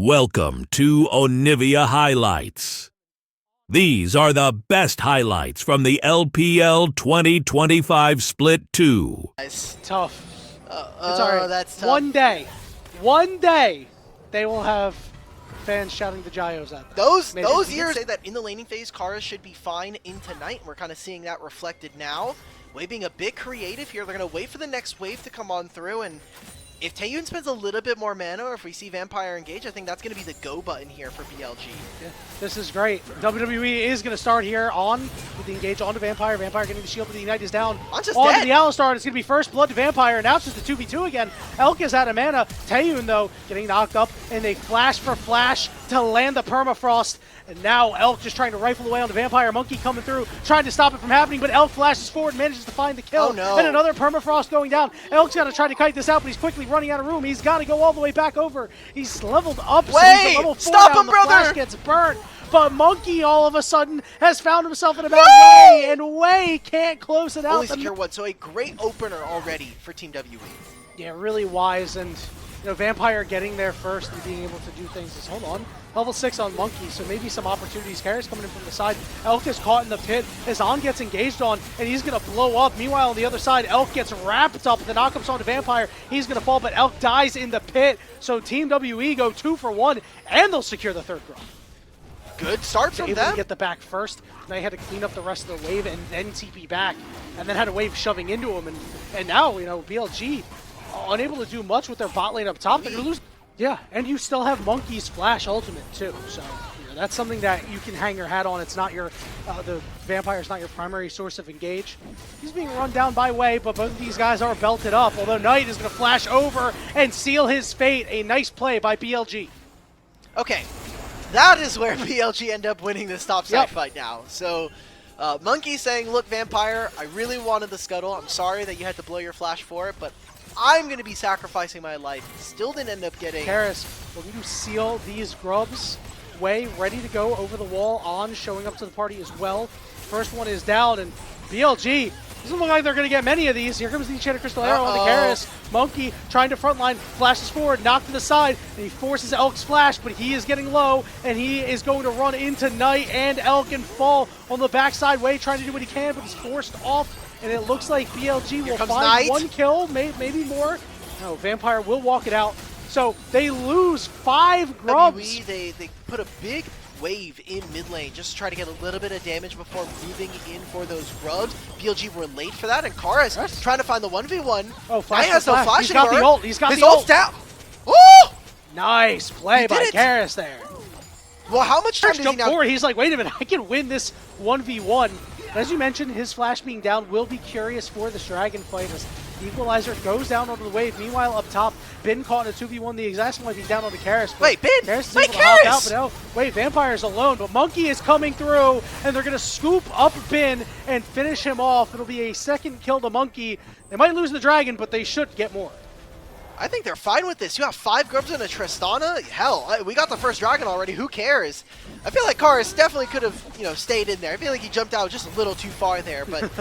Welcome to Onivia Highlights. These are the best highlights from the LPL 2025 Split 2. It's tough. It's all right. That's tough. One day, they will have fans shouting the Gyos at them. Those years say that in the laning phase, Kara should be fine in tonight. We're kind of seeing that reflected now. Wei being a bit creative here. They're going to wait for the next wave to come on through, and if Taeyun spends a little bit more mana, or if we see Vampire engage, I think that's going to be the go button here for BLG. Yeah, this is great. WWE is going to start here on with the engage onto Vampire. Vampire getting the shield, but the Ignite is down. Onto the Alistar. It's going to be first blood to Vampire. Now it's just a 2v2 again. Elk is out of mana. Taeyun, though, getting knocked up, and they flash for flash to land the permafrost. And now Elk just trying to rifle away on the Vampire. Monkey coming through, trying to stop it from happening, but Elk flashes forward, manages to find the kill. Oh, no. And another permafrost going down. Elk's got to try to kite this out, but he's quickly running out of room. He's got to go all the way back over. He's leveled up, so he's a level 4 stop now. him, The brother! flash gets burnt. But Monkey all of a sudden has found himself in a bad way, and Wei can't close it out. Only secure one, so a great opener already for Team WE. Yeah, really wise, and Vampire getting there first and being able to do things. Hold on. Level 6 on Monkey, so maybe some opportunities. Karras coming in from the side. Elk is caught in the pit as On gets engaged on, and he's going to blow up. Meanwhile, on the other side, Elk gets wrapped up. The knockups onto Vampire. He's going to fall, but Elk dies in the pit. So Team WE go 2 for 1, and they'll secure the third grub. Good start from them. To get the back first. They had to clean up the rest of the wave and then TP back, and then had a wave shoving into him. And now, BLG unable to do much with their bot lane up top. They're going to lose. Yeah, and you still have Monkey's Flash Ultimate too, so that's something that you can hang your hat on. It's not your, the Vampire's not your primary source of engage. He's being run down by Wei, but both of these guys are belted up, although Knight is going to flash over and seal his fate. A nice play by BLG. Okay, that is where BLG end up winning this topside fight now. So, Monkey saying, look, Vampire, I really wanted the scuttle. I'm sorry that you had to blow your flash for it, but I'm going to be sacrificing my life. Still didn't end up getting... Karras, will you seal these grubs? Wei ready to go over the wall. On showing up to the party as well. First one is down, and BLG doesn't look like they're going to get many of these. Here comes the Enchanted Crystal Arrow on the Karras. Monkey trying to frontline, flashes forward, knocked to the side, and he forces Elk's flash, but he is getting low, and he is going to run into Knight and Elk and fall on the backside. Wei trying to do what he can, but he's forced off. And it looks like BLG will find one kill, maybe more. No, Vampire will walk it out. So they lose 5 grubs. WE, they put a big wave in mid lane just to try to get a little bit of damage before moving in for those grubs. BLG were late for that, and Karras trying to find the 1v1. Oh, flash! Has no flash. He's got the ult. He's got his the ult. Ult's down. Oh! Nice play by Karras there. Well, how much time does he now? Forward. He's like, wait a minute, I can win this 1v1. As you mentioned, his flash being down will be curious for this Dragon fight as the Equalizer goes down onto the wave. Meanwhile, up top, Bin caught in a 2v1. The Exhaust might be down onto Karras. Wait, Bin! Karras Wait, Karras! Out, but no, wait, Vampire's alone, but Monkey is coming through, and they're going to scoop up Bin and finish him off. It'll be a second kill to Monkey. They might lose the Dragon, but they should get more. I think they're fine with this. You have 5 grubs and a Tristana. Hell, we got the first dragon already. Who cares? I feel like Karras definitely could have, stayed in there. I feel like he jumped out just a little too far there. But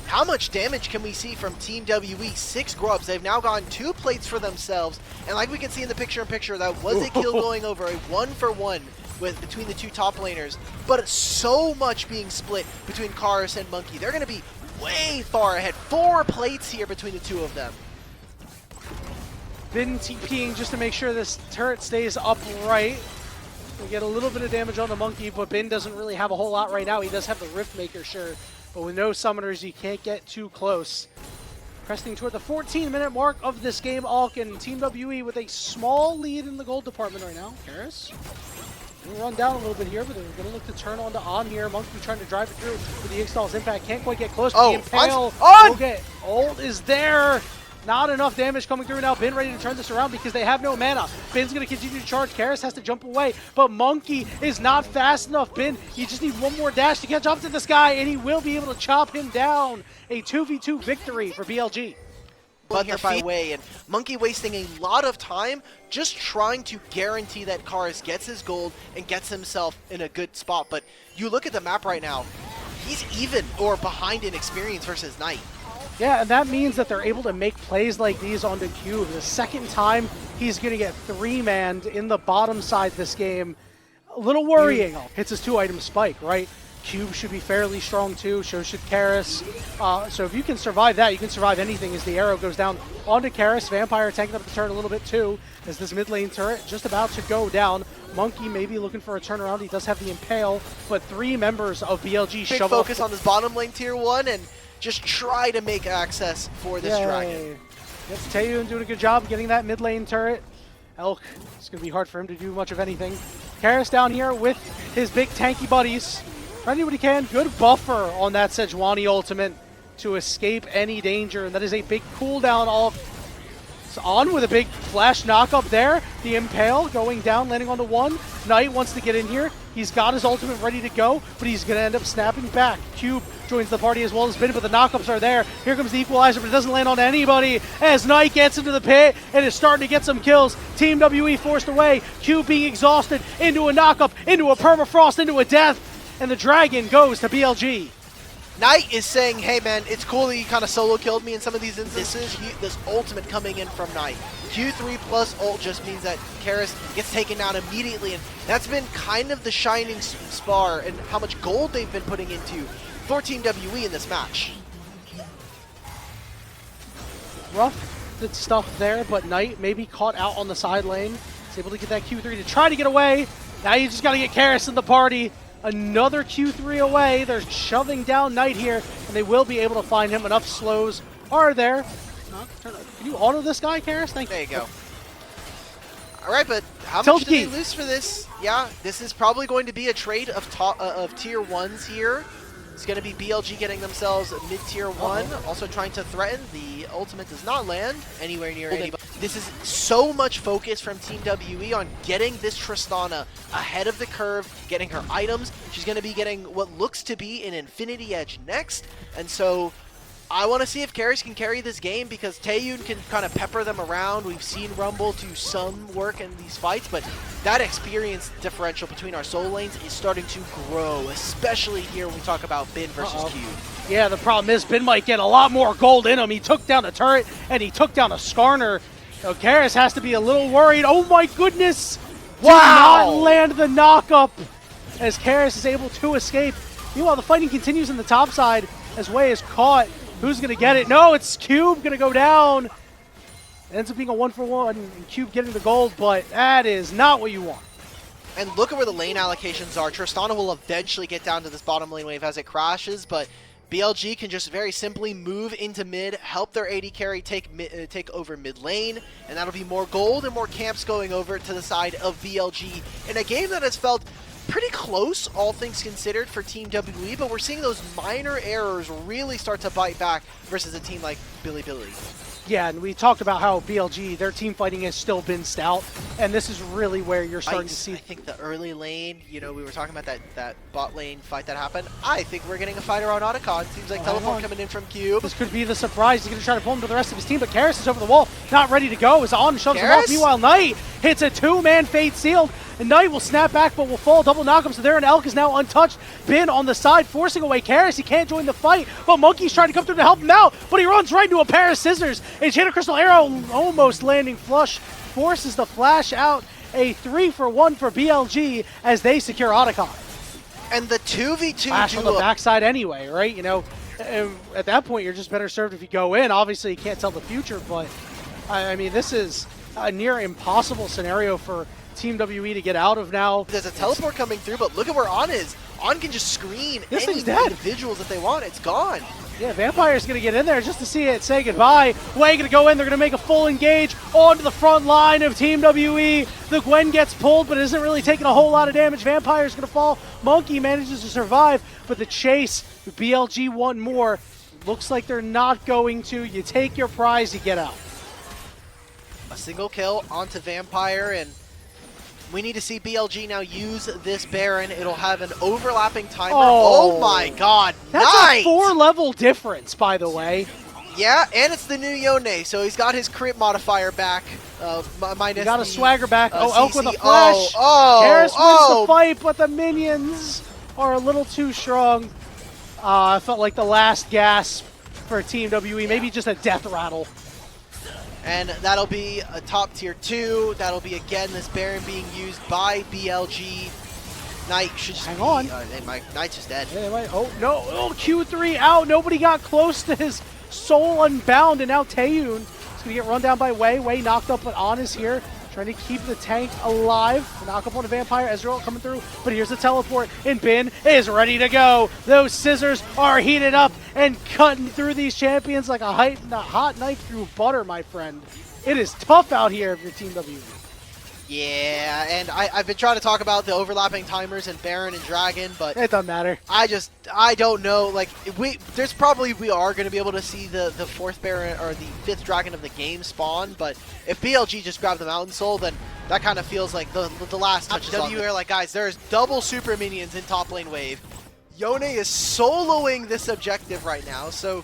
how much damage can we see from Team WE? 6 grubs. They've now gotten 2 plates for themselves. And like we can see in the picture-in-picture, that was a kill going over, a 1-for-1 between the 2 top laners. But it's so much being split between Karras and Monkey. They're going to be way far ahead. 4 plates here between the 2 of them. Bin TPing just to make sure this turret stays upright. We get a little bit of damage on the Monkey, but Bin doesn't really have a whole lot right now. He does have the Rift Maker, sure, but with no summoners, you can't get too close. Pressing toward the 14-minute mark of this game, Alk and Team WE with a small lead in the gold department right now. Karras will run down a little bit here, but they're going to look to turn on here. Monkey trying to drive it through with the Ixtal's impact. Can't quite get close, but the Impale will get. Ult is there. Not enough damage coming through now. Bin ready to turn this around because they have no mana. Bin's going to continue to charge. Karras has to jump away, but Monkey is not fast enough. Bin, you just need one more dash to catch up to this guy, and he will be able to chop him down. A 2v2 victory for BLG. But here by Wei, and Monkey wasting a lot of time just trying to guarantee that Karras gets his gold and gets himself in a good spot. But you look at the map right now, he's even or behind in experience versus Knight. Yeah, and that means that they're able to make plays like these onto Cube. The second time he's going to get 3-manned in the bottom side this game. A little worrying. Hits his 2-item spike, right? Cube should be fairly strong too, so should Karis. So if you can survive that, you can survive anything as the arrow goes down onto Karis. Vampire tanking up the turret a little bit too, as this mid lane turret just about to go down. Monkey maybe looking for a turnaround. He does have the Impale, but 3 members of BLG shovel. Focus on this bottom lane tier 1 and just try to make access for this dragon. Yes, Taeyun doing a good job getting that mid lane turret. Elk, it's going to be hard for him to do much of anything. Karis down here with his big tanky buddies. Trying to do what he can. Good buffer on that Sejuani ultimate to escape any danger. And that is a big cooldown off. It's on with a big flash knock up there. The Impale going down, landing on the 1. Knight wants to get in here. He's got his ultimate ready to go, but he's going to end up snapping back. Cube joins the party as well as Bin, but the knockups are there. Here comes the equalizer, but it doesn't land on anybody as Knight gets into the pit and is starting to get some kills. Team WE forced away. Cube being exhausted into a knockup, into a permafrost, into a death. And the dragon goes to BLG. Knight is saying, hey man, it's cool that you kind of solo killed me in some of these instances. This ultimate coming in from Knight. Q3 plus ult just means that Karis gets taken down immediately, and that's been kind of the shining spar and how much gold they've been putting into for Team WE in this match. Rough the stuff there, but Knight maybe caught out on the side lane. He's able to get that Q3 to try to get away. Now you just got to get Karis in the party. Another Q3 away. They're shoving down Knight here, and they will be able to find him. Enough slows are there. Can you auto this guy, Karis? Thank you. There you go. All right, but how much do they lose for this? Yeah, this is probably going to be a trade of tier 1s here. It's going to be BLG getting themselves mid-tier 1, also trying to threaten. The ultimate does not land anywhere near anybody. This is so much focus from Team WE on getting this Tristana ahead of the curve, getting her items. She's going to be getting what looks to be an Infinity Edge next, and so I want to see if Karis can carry this game because Taeyun can kind of pepper them around. We've seen Rumble do some work in these fights, but that experience differential between our solo lanes is starting to grow, especially here when we talk about Bin versus Cube. Yeah, the problem is Bin might get a lot more gold in him. He took down a turret and he took down a Skarner. So Karis has to be a little worried. Oh my goodness! Wow! Did not land the knockup as Karis is able to escape. Meanwhile, the fighting continues in the top side as Wei is caught. Who's going to get it? No, it's Cube going to go down. It ends up being a 1-for-1 and Cube getting the gold, but that is not what you want. And look at where the lane allocations are. Tristana will eventually get down to this bottom lane wave as it crashes, but BLG can just very simply move into mid, help their AD carry take over mid lane, and that'll be more gold and more camps going over to the side of BLG in a game that has felt pretty close, all things considered, for Team WE, but we're seeing those minor errors really start to bite back versus a team like Bilibili. Yeah, and we talked about how BLG, their team fighting has still been stout, and this is really where you're starting to see. I think the early lane, you know, we were talking about that bot lane fight that happened. I think we're getting a fight around Otacon. Seems like teleport coming in from Cube. This could be the surprise. He's going to try to pull him to the rest of his team, but Karis is over the wall, not ready to go. Is on, shoves him off. Meanwhile, Knight hits a 2-man Fate Sealed, and Knight will snap back, but will fall. Double knock him, so there, and Elk is now untouched. Bin on the side, forcing away Karis. He can't join the fight, but Monkey's trying to come through to help him out, but he runs right into a pair of scissors. And hit a crystal arrow, almost landing flush, forces the flash out. A 3-for-1 for BLG as they secure Otacon. And the 2v2 flash on the backside anyway, right? You know, at that point, you're just better served if you go in. Obviously, you can't tell the future, but I mean, this is a near impossible scenario for Team WE to get out of now. There's a teleport coming through, but look at where On is. On can just screen any individuals that they want. It's gone. Yeah, Vampire's going to get in there just to see it say goodbye. Wei going to go in. They're going to make a full engage onto the front line of Team WE. The Gwen gets pulled, but isn't really taking a whole lot of damage. Vampire's going to fall. Monkey manages to survive, but the chase, BLG want more. Looks like they're not going to. You take your prize, you get out. A single kill onto Vampire, and we need to see BLG now use this Baron. It'll have an overlapping timer. Oh my god, that's a 4-level difference, by the way. Yeah, and it's the new Yone, so he's got his crit modifier back. Minus got a swagger back. Elk with a flash. Karis wins the fight, but the minions are a little too strong. I felt like the last gasp for Team WE. Maybe just a death rattle. And that'll be a top tier 2. That'll be again this Baron being used by BLG. Knight should just hang on. Knight's just dead. Yeah, oh no! Oh, Q3 out. Nobody got close to his soul unbound, and now Taeyun is gonna get run down by Wei. Wei knocked up, but On is here, trying to keep the tank alive. Knock up on a vampire. Ezreal coming through, but here's the teleport, and Bin is ready to go. Those scissors are heated up and cutting through these champions like a hot knife through butter, my friend. It is tough out here if you're Team W. Yeah, and I've been trying to talk about the overlapping timers in Baron and Dragon, but it doesn't matter. I don't know. Like we are going to be able to see the 4th Baron or the 5th Dragon of the game spawn, but if BLG just grabbed the Mountain Soul, then that kind of feels like the last touch. W are like, guys, there's double super minions in top lane wave. Yone is soloing this objective right now, so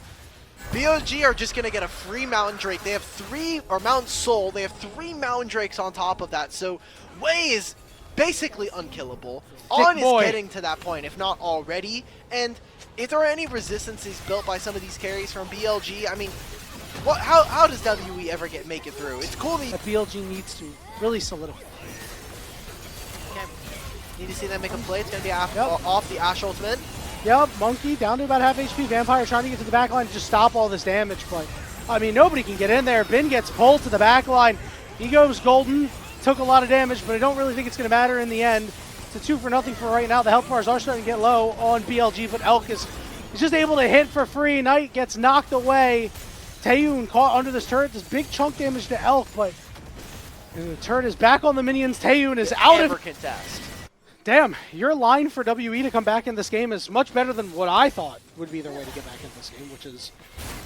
BLG are just going to get a free Mountain Drake. They have 3, or Mountain Soul, they have 3 Mountain Drakes on top of that. So Wei is basically unkillable. On is getting to that point, if not already. And if there are any resistances built by some of these carries from BLG, I mean, how does WE ever make it through? It's cool that BLG needs to really solidify. Okay. Need to see them make a play. It's going to be off the Ashe ultimate. Yep, Monkey down to about half HP. Vampire trying to get to the back line to just stop all this damage, but I mean, nobody can get in there. Bin gets pulled to the back line. He goes golden, took a lot of damage, but I don't really think it's going to matter in the end. It's a 2-for-0 for right now. The health bars are starting to get low on BLG, but Elk is just able to hit for free. Knight gets knocked away. Taeyun caught under this turret. This big chunk damage to Elk, but the turret is back on the minions. Taeyun is out of contest. Damn, your line for WE to come back in this game is much better than what I thought would be their way to get back in this game, which is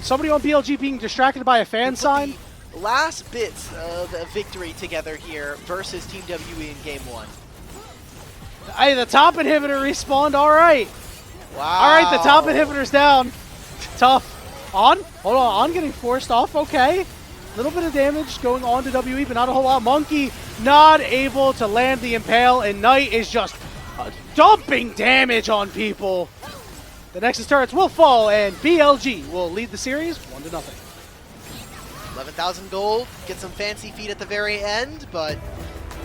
somebody on BLG being distracted by a fan sign. Last bits of a victory together here versus Team WE in Game 1. Hey, the top inhibitor respawned, all right. Wow. All right, the top inhibitor's down. Tough. On? Hold on, On getting forced off, okay. Little bit of damage going on to WE, but not a whole lot. Monkey not able to land the Impale, and Knight is just dumping damage on people. The Nexus turrets will fall, and BLG will lead the series 1-0. 11,000 gold, get some fancy feet at the very end, but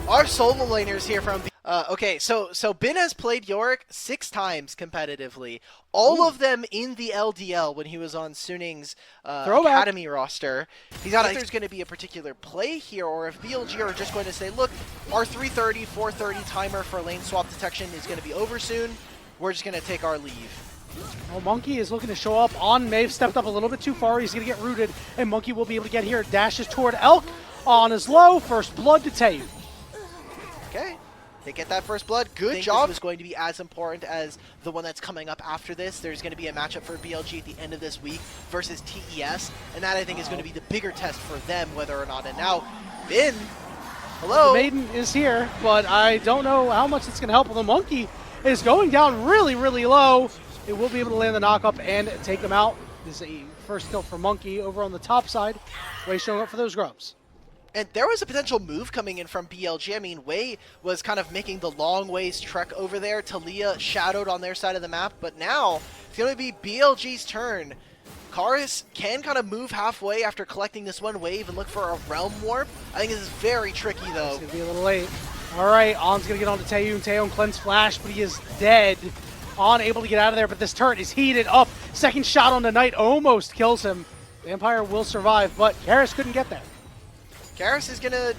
our solo laners here from okay, so Bin has played Yorick 6 times competitively. All of them in the LDL when he was on Suning's Academy roster. He's got if there's going to be a particular play here, or if BLG are just going to say, look, our 330, 430 timer for lane swap detection is going to be over soon. We're just going to take our leave. Well, Monkey is looking to show up. On may have stepped up a little bit too far. He's going to get rooted, and Monkey will be able to get here. Dashes toward Elk. On is low. First blood to Taeyun. Okay. They get that first blood. Good job. This was going to be as important as the one that's coming up after this. There's going to be a matchup for BLG at the end of this week versus TES, and that I think is going to be the bigger test for them, whether or not. And now, Bin, hello. The Maiden is here, but I don't know how much it's going to help. The Monkey is going down really, really low. It will be able to land the knock-up and take them out. This is a first kill for Monkey over on the top side. Wei showing up for those grubs. And there was a potential move coming in from BLG. I mean, Wei was kind of making the long ways trek over there. Talia shadowed on their side of the map, but now it's going to be BLG's turn. Karis can kind of move halfway after collecting this one wave and look for a Realm Warp. I think this is very tricky, though. It's going to be a little late. All right, On's going to get on to Taeyun. Taeyun cleanse flash, but he is dead. On able to get out of there, but this turret is heated up. Second shot on the Knight almost kills him. Vampire will survive, but Karis couldn't get there. Karis is gonna,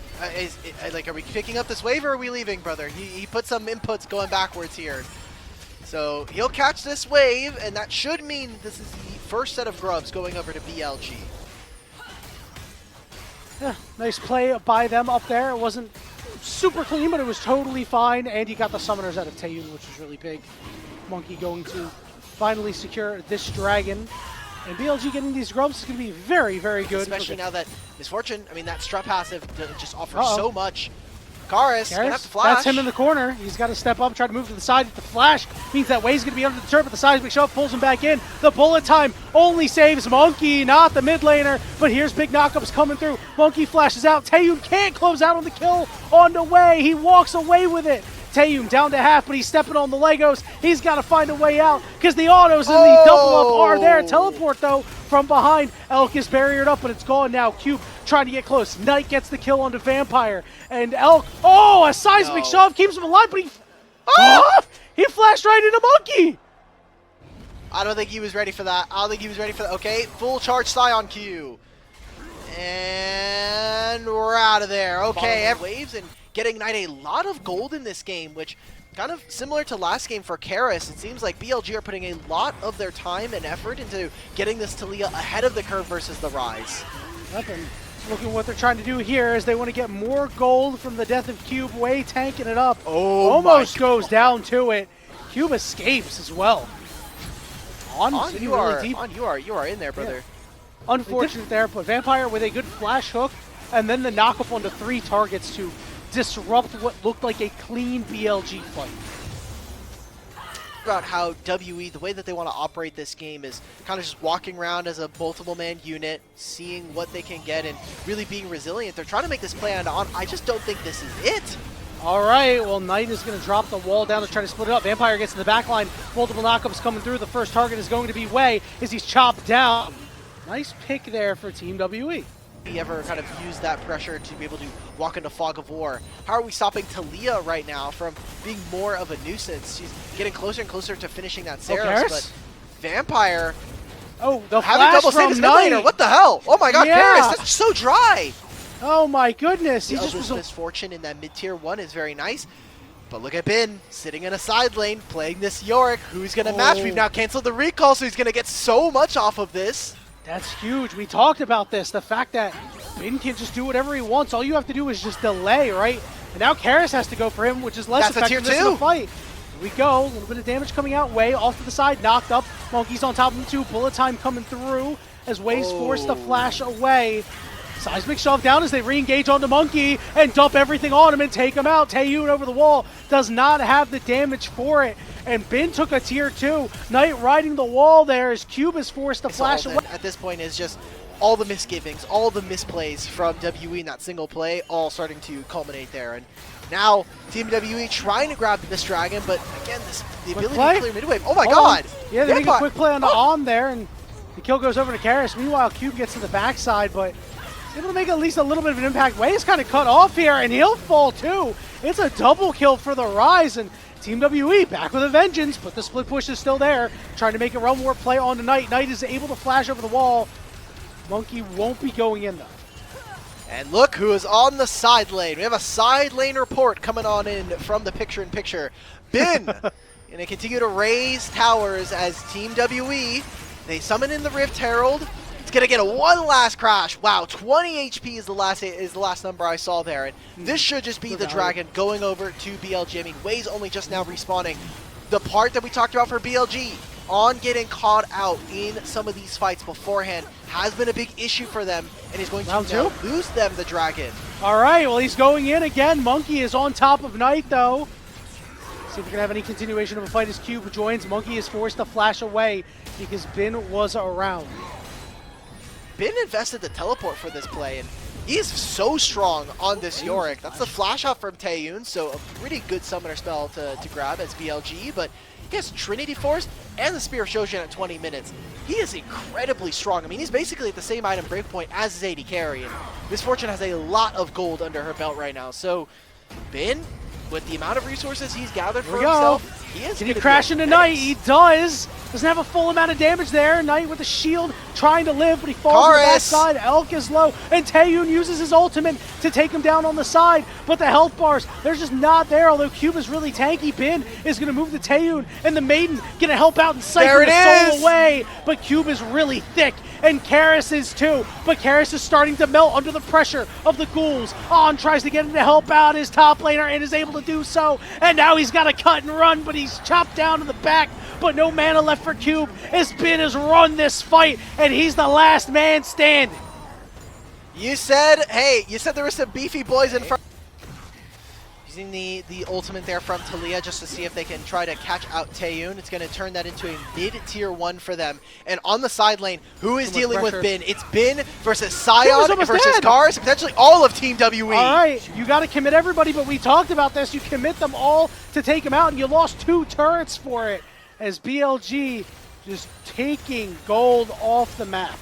like, are we picking up this wave or are we leaving, brother? He put some inputs going backwards here. So he'll catch this wave, and that should mean this is the first set of grubs going over to BLG. Yeah, nice play by them up there. It wasn't super clean, but it was totally fine. And you got the summoners out of Taeyun, which was really big. Monkey going to finally secure this dragon. And BLG getting these grubs is going to be very, very good. Especially now that Misfortune, I mean, that Strut passive just offers so much. Karis gonna have to flash. That's him in the corner. He's got to step up, try to move to the side. The flash means that Wei's going to be under the turret, but the seismic shove pulls him back in. The bullet time only saves Monkey, not the mid laner. But here's big knockups coming through. Monkey flashes out. Taeyun can't close out on the kill on the way. He walks away with it. Taeyun down to half, but he's stepping on the Legos. He's got to find a way out because the autos and the double up are there. Teleport, though, from behind. Elk is barriered up, but it's gone now. Cube trying to get close. Knight gets the kill onto Vampire. And Elk, oh, a seismic shove keeps him alive, but he flashed right into Monkey. I don't think he was ready for that. Okay, full charge Scion Q. And we're out of there. Okay, waves and getting Knight a lot of gold in this game, which kind of similar to last game for Karis. It seems like BLG are putting a lot of their time and effort into getting this Taliyah ahead of the curve versus the Rise. Nothing. Looking at what they're trying to do here is they want to get more gold from the death of Cube. Way tanking it up. Oh, almost goes down to it. Cube escapes as well. On you are in there, brother. Yeah. Unfortunate there, but Vampire with a good flash hook, and then the knockup onto 3 targets to disrupt what looked like a clean BLG fight. About how WE, the way that they want to operate this game is kind of just walking around as a multiple man unit, seeing what they can get and really being resilient. They're trying to make this play on. I just don't think this is it. All right, well, Knight is going to drop the wall down to try to split it up. Vampire gets to the back line. Multiple knockups coming through. The first target is going to be Wei as he's chopped down. Nice pick there for Team WE. You ever kind of use that pressure to be able to walk into Fog of War? How are we stopping Taliyah right now from being more of a nuisance? She's getting closer and closer to finishing that Saros, but Vampire... Oh, the having flash double save from his mid laner. What the hell? Oh my god, Karis, that's so dry! Oh my goodness. He just was misfortune in that mid-tier 1 is very nice. But look at Bin, sitting in a side lane, playing this Yorick. Who's going to match? We've now canceled the recall, so he's going to get so much off of this. That's huge. We talked about this. The fact that Bin can just do whatever he wants. All you have to do is just delay, right? And now Karis has to go for him, which is less effective in the fight. Here we go. A little bit of damage coming out. Wei off to the side, knocked up. Monkey's on top of him too. Bullet time coming through as Wei's forced to flash away. Seismic shove down as they re-engage onto Monkey and dump everything on him and take him out. Taeyun over the wall does not have the damage for it. And Bin took a tier 2. Knight riding the wall there as Cube is forced to flash away. At this point is just all the misgivings, all the misplays from WE in that single play, all starting to culminate there. And now Team WE trying to grab this dragon, but again, the ability to clear mid-wave. Oh my god! Yeah, they make a quick play on the on there, and the kill goes over to Karis. Meanwhile, Cube gets to the backside, but able to make at least a little bit of an impact. Wei is kind of cut off here, and he'll fall too. It's a double kill for the Rise, and Team WE back with a vengeance, but the split push is still there. Trying to make a run war play on the Knight. Knight is able to flash over the wall. Monkey won't be going in though. And look who is on the side lane. We have a side lane report coming on in from the picture-in-picture. Bin gonna continue to raise towers as Team WE. They summon in the Rift Herald. Gonna get a one last crash. Wow, 20 HP is the last number I saw there, and this should just be the dragon going over to BLG. I mean, Wei's only just now respawning. The part that we talked about for BLG on getting caught out in some of these fights beforehand has been a big issue for them, and he's going to now lose them the dragon. All right, well, he's going in again. Monkey is on top of Knight though. See if we can have any continuation of a fight as Cube joins. Monkey is forced to flash away because Bin was around. Bin invested the teleport for this play, and he is so strong on this Yorick. That's the flash out from Taeyun, so a pretty good summoner spell to grab as BLG, but he has Trinity Force and the Spear of Shoshin at 20 minutes. He is incredibly strong. I mean, he's basically at the same item breakpoint as his AD carry, and Misfortune has a lot of gold under her belt right now. So, Bin, with the amount of resources he's gathered for himself, he is. Can he crash into Knight? He does. Doesn't have a full amount of damage there. Knight with the shield trying to live, but he falls on the backside. Elk is low, and Taeyun uses his ultimate to take him down on the side. But the health bars, they're just not there, although Cube is really tanky. Bin is going to move to Taeyun, and the Maiden going to help out and siphon the soul away. But Cube is really thick, and Karis is too. But Karis is starting to melt under the pressure of the ghouls. On tries to get him to help out his top laner and is able to do so. And now he's got to cut and run, but he's chopped down to the back. But no mana left for Cube as Bin has run this fight, and he's the last man standing. You said there were some beefy boys in front. Using the ultimate there from Taliyah just to see if they can try to catch out Taeyun. It's going to turn that into a mid-tier 1 for them. And on the side lane, who is dealing with Bin? It's Bin versus Scion versus Cars, potentially all of Team WE. All right, you got to commit everybody, but we talked about this. You commit them all to take him out, and you lost 2 turrets for it. As BLG just taking gold off the map.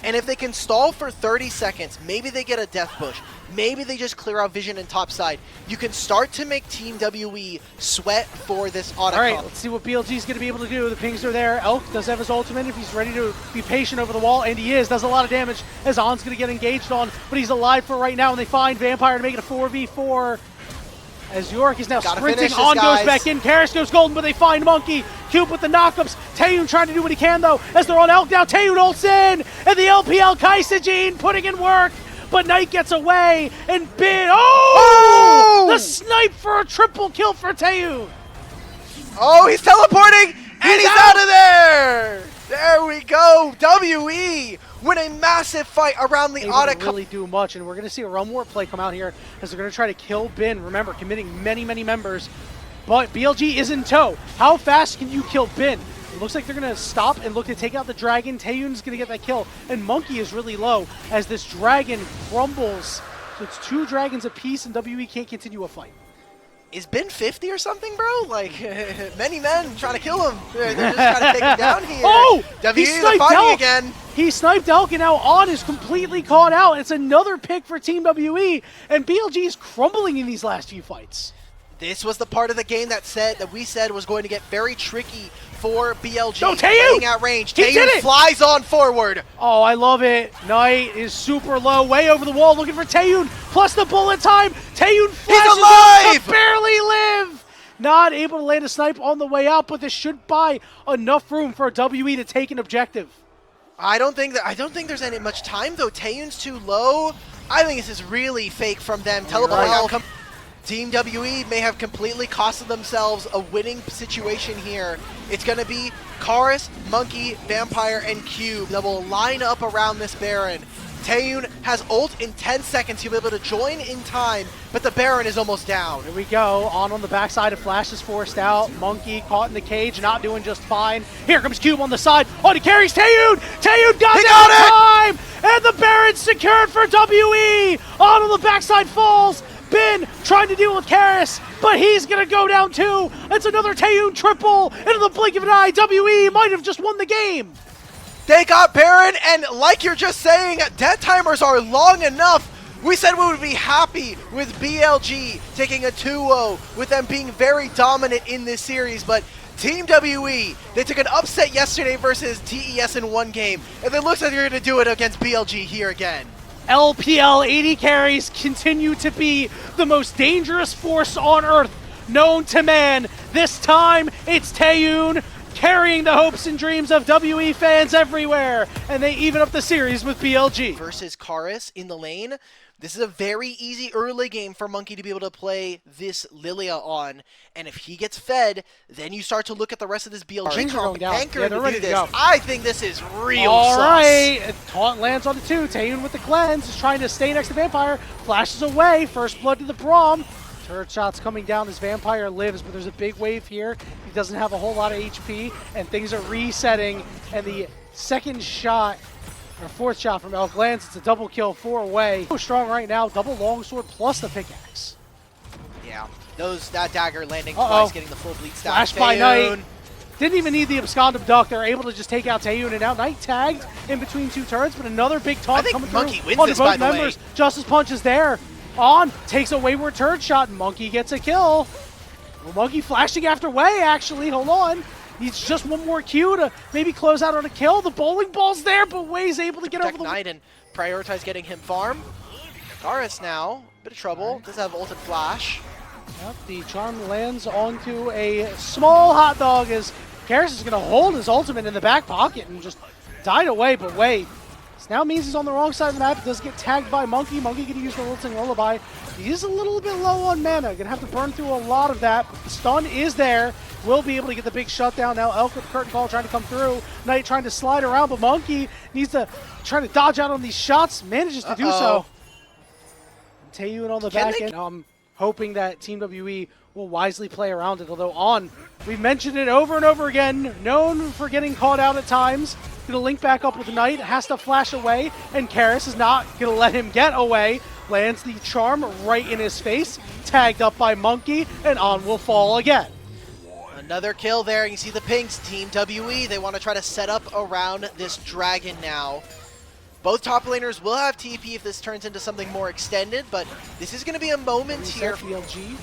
And if they can stall for 30 seconds, maybe they get a death bush. Maybe they just clear out vision and top side. You can start to make Team WE sweat for this auto. All right, let's see what BLG is going to be able to do. The pings are there. Elk does have his ultimate if he's ready to be patient over the wall, and he is. Does a lot of damage as On's going to get engaged on, but he's alive for right now, and they find Vampire to make it a 4v4. As York is now sprinting, On goes back in, Karras goes golden, but they find Monkey. Cube with the knockups. Taeyun trying to do what he can, though, as they're on Elk now. Taeyun ults in, and the LPL Kaisajin putting in work, but Knight gets away, and Bin, the snipe for a triple kill for Taeyun. Oh, he's teleporting, and he's out of there! There we go, WE win a massive fight around the auto. Didn't really do much, and we're going to see a run warp play come out here as they're going to try to kill Bin. Remember, committing many members, but BLG is in tow. How fast can you kill Bin? It looks like they're going to stop and look to take out the dragon. Taeyun's going to get that kill, and Monkey is really low as this dragon crumbles. So it's 2 dragons apiece, and WE can't continue a fight. Is Bin 50 or something, bro? Like, many men trying to kill him. They're just trying to take him down here. Oh! WE is fighting again. He sniped Elk, and now On is completely caught out. It's another pick for Team WE, and BLG is crumbling in these last few fights. This was the part of the game that we said was going to get very tricky for BLG. No, Taeyun! Getting at range. He did Taeyun it! flies on forward. Oh, I love it. Knight is super low, way over the wall, looking for Taeyun, plus the bullet time. Taeyun flashes alive! to barely live. Not able to land a snipe on the way out, but this should buy enough room for WE to take an objective. I don't think there's any much time though. Taeyun's too low. I think this is really fake from them. Teleporting out. Team WE may have completely costed themselves a winning situation here. It's going to be Karras, Monkey, Vampire, and Cube that will line up around this Baron. Taeyun has ult in 10 seconds. He'll be able to join in time, but the Baron is almost down. Here we go. On the backside, of Flash is forced out. Monkey caught in the cage, not doing just fine. Here comes Cube on the side. Oh, he carries Taeyun! Taeyun got time! And the Baron's secured for WE! On the backside falls! Bin trying to deal with Karras, but he's going to go down too. It's another Taeyun triple. In the blink of an eye, WE might have just won the game. They got Baron, and like you're just saying, death timers are long enough. We said we would be happy with BLG taking a 2-0, with them being very dominant in this series, but Team WE, they took an upset yesterday versus TES in one game, and it looks like they're going to do it against BLG here again. LPL 80 carries continue to be the most dangerous force on Earth known to man. This time, it's Taeyun carrying the hopes and dreams of WE fans everywhere, and they even up the series with BLG. Versus Karras in the lane. This is a very easy early game for Monkey to be able to play this Lilia on, and if he gets fed, then you start to look at the rest of this BLG comp and anchor to do this. I think this is real All sus. right, Taunt lands on the 2. Taeyun with the cleanse is trying to stay next to Vampire, flashes away, first blood to the Braum. Turret shots coming down as Vampire lives, but there's a big wave here. He doesn't have a whole lot of HP, and things are resetting, and the second shot, or fourth shot from Elk lands. It's a double kill, 4 away. So strong right now, double longsword plus the pickaxe. Yeah, that dagger landing twice, getting the full bleed stack. Flash by Knight. Didn't even need the abscond abduct. They're able to just take out Taeyun, and now Knight tagged in between 2 turrets, but another big taunt coming through. Monkey wins this, by the way. Justice Punch is there. On takes a wayward turret shot, and Monkey gets a kill. Well, Monkey flashing after Way, actually. Hold on. Needs just one more Q to maybe close out on a kill. The bowling ball's there, but Way's able to get over the Knight and prioritize getting him farm. Karras now, bit of trouble. Does have ulted flash. Yep, the charm lands onto a small hot dog as Karras is going to hold his ultimate in the back pocket and just died away, but Way. This now means he's on the wrong side of the map. It does get tagged by Monkey. Monkey going to use the Lilting Lullaby. He's a little bit low on mana. Going to have to burn through a lot of that. The stun is there. Will be able to get the big shutdown now. Elk with Curtain Call trying to come through. Knight trying to slide around, but Monkey needs to try to dodge out on these shots. Manages to do so. Taeyun on the back end. I'm hoping that Team WE will wisely play around it. Although we've mentioned it over and over again, known for getting caught out at times. Going to link back up with Knight, has to flash away, and Karras is not going to let him get away. Lands the charm right in his face, tagged up by Monkey, and On will fall again. Another kill there. You see the pinks. Team WE, they want to try to set up around this dragon now. Both top laners will have TP if this turns into something more extended, but this is going to be a moment here. BLG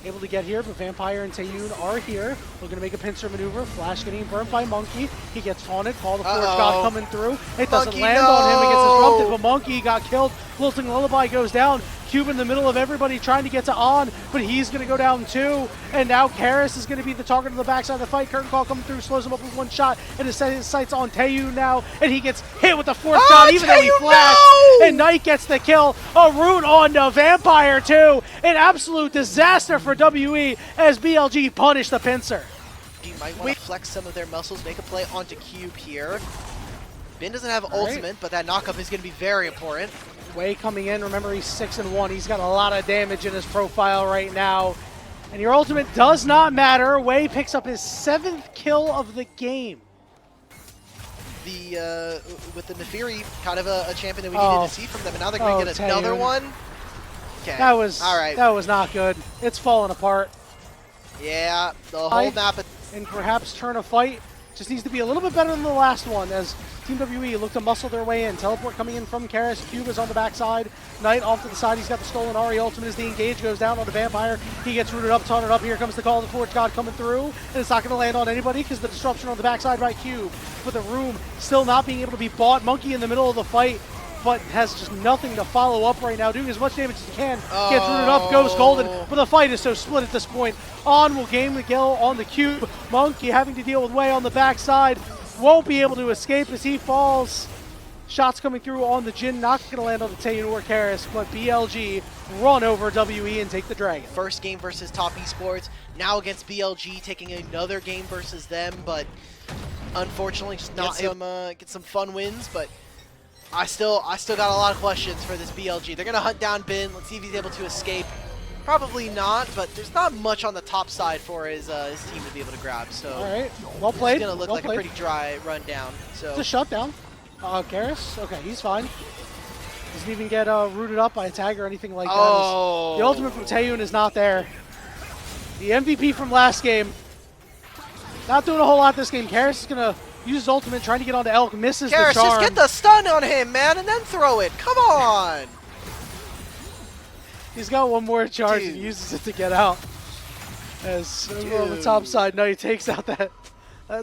able to get here, but Vampire and Taeyun are here. We're going to make a pincer maneuver. Flash getting burned by Monkey. He gets taunted. Call the Forge God coming through. It doesn't land on him. It gets disrupted, but Monkey got killed. Lilting Lullaby goes down. Cube in the middle of everybody trying to get to On, but he's going to go down too. And now Karis is going to be the target on the backside of the fight. Curtain Call coming through, slows him up with one shot, and his sights on Taeyun now, and he gets hit with the fourth shot, even though he flashed. No! And Knight gets the kill. A root on the Vampire too. An absolute disaster for WE as BLG punished the pincer. You might want to flex some of their muscles, make a play onto Cube here. Bin doesn't have ultimate, but that knockup is going to be very important. Wei coming in, remember he's 6-1, he's got a lot of damage in his profile right now. And your ultimate does not matter. Wei picks up his 7th kill of the game. With the Nefiri, kind of a champion that we needed to see from them, and now they're going to get another one. Okay. That was, all right. That was not good. It's falling apart. Yeah, the whole map. And perhaps turn a fight just needs to be a little bit better than the last one as Team WE look to muscle their way in. Teleport coming in from Karis. Cube is on the backside. Knight off to the side. He's got the stolen Ari ultimate as the engage goes down on the Vampire. He gets rooted up, taunted up. Here comes the call of the Forge God coming through. And it's not going to land on anybody because the disruption on the backside by Cube. But the room still not being able to be bought. Monkey in the middle of the fight, but has just nothing to follow up right now. Doing as much damage as he can. Gets rooted up, goes golden. But the fight is so split at this point. On will gain the kill on the Cube. Monkey having to deal with Wei on the backside. Won't be able to escape as he falls. Shots coming through on the Jhin, not going to land on the Taeyun or Karis, but BLG run over WE and take the Dragon. First game versus Top Esports, now against BLG, taking another game versus them, but unfortunately just not get some fun wins, but I still got a lot of questions for this BLG. They're going to hunt down Bin. Let's see if he's able to escape. Probably not, but there's not much on the top side for his team to be able to grab. So, all right, well played. It's going to look like a pretty dry rundown. So it's a shutdown. Karis, okay, he's fine. Doesn't even get rooted up by a tag or anything like that. The ultimate from Taeyun is not there. The MVP from last game, not doing a whole lot this game. Karis is going to use his ultimate, trying to get onto Elk, misses the charm. Just get the stun on him, man, and then throw it. Come on. He's got one more charge and uses it to get out. As on the top side, no, he takes out that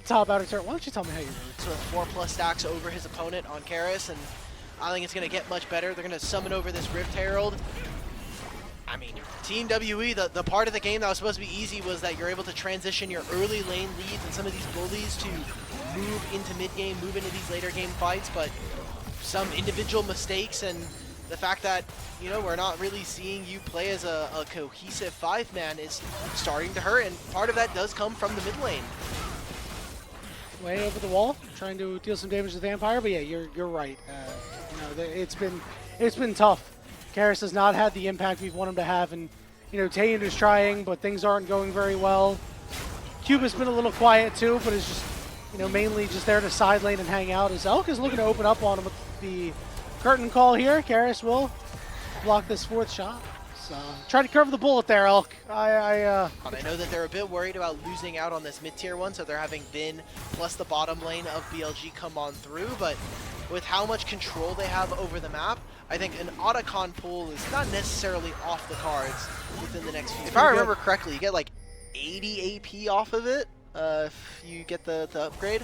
top outer turret. Why don't you tell me how you root? So 4+ stacks over his opponent on Karis, and I think it's going to get much better. They're going to summon over this Rift Herald. I mean, Team WE, the part of the game that was supposed to be easy was that you're able to transition your early lane leads and some of these bullies to move into mid-game, move into these later game fights, but some individual mistakes and the fact that, you know, we're not really seeing you play as a cohesive 5-man is starting to hurt, and part of that does come from the mid lane. Way over the wall, trying to deal some damage to the Vampire, but yeah, you're right. You know, it's been tough. Karis has not had the impact we've wanted him to have, and you know, Taeyun is trying, but things aren't going very well. Cube has been a little quiet too, but is just, you know, mainly just there to side lane and hang out. As Elk is looking to open up on him with the curtain call here. Karis will block this 4th shot. So try to cover the bullet there, Elk. I know that they're a bit worried about losing out on this mid-tier one, so they're having Bin plus the bottom lane of BLG come on through, but with how much control they have over the map, I think an Otacon pull is not necessarily off the cards within the next few. If I remember correctly, you get like 80 AP off of it if you get the upgrade.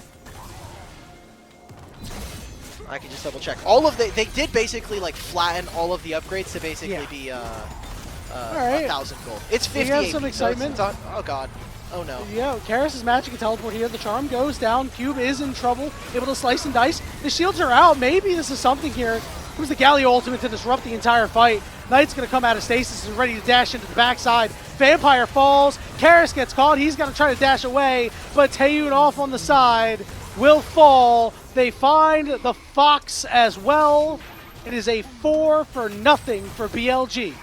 I can just double check. All of they did basically like flatten all of the upgrades to basically be 1,000 gold. It's 50. You have some excitement. So oh god. Oh no. Yeah, Karis is matching a teleport here. The charm goes down. Cube is in trouble. Able to slice and dice. The shields are out. Maybe this is something here. Comes the Galio ultimate to disrupt the entire fight. Knight's going to come out of stasis and ready to dash into the backside. Vampire falls. Karis gets caught. He's going to try to dash away, but Taeyun off on the side will fall. They find the Fox as well. It is a 4-0 for BLG.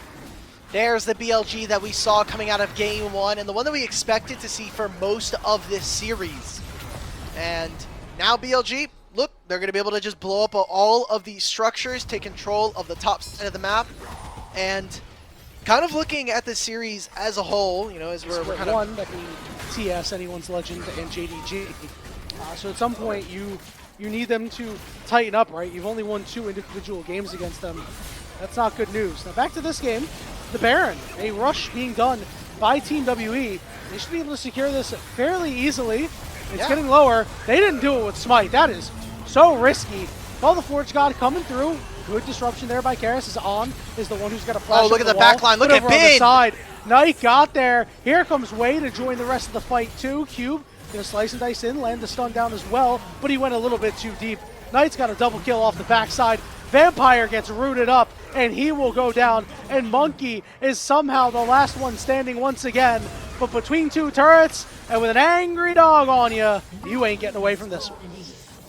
There's the BLG that we saw coming out of Game 1, and the one that we expected to see for most of this series. And now BLG, look, they're going to be able to just blow up all of these structures, take control of the top side of the map, and kind of looking at the series as a whole, you know, as we're kind of... One, that can TS, Anyone's Legend, and JDG. So at some point, you need them to tighten up, right? You've only won 2 individual games against them. That's not good news. Now back to this game, the Baron, a rush being done by Team WE. They should be able to secure this fairly easily. It's getting lower. They didn't do it with Smite. That is so risky. Call the Forge God coming through. Good disruption there by Karis. Is the one who's got a flash. Oh, look at the back backline. Look at Bin. Knight got there. Here comes Way to join the rest of the fight too. Cube gonna slice and dice in, land the stun down as well, but he went a little bit too deep. Knight's got a double kill off the backside. Vampire gets rooted up, and he will go down. And Monkey is somehow the last one standing once again. But between 2 turrets, and with an angry dog on you ain't getting away from this one.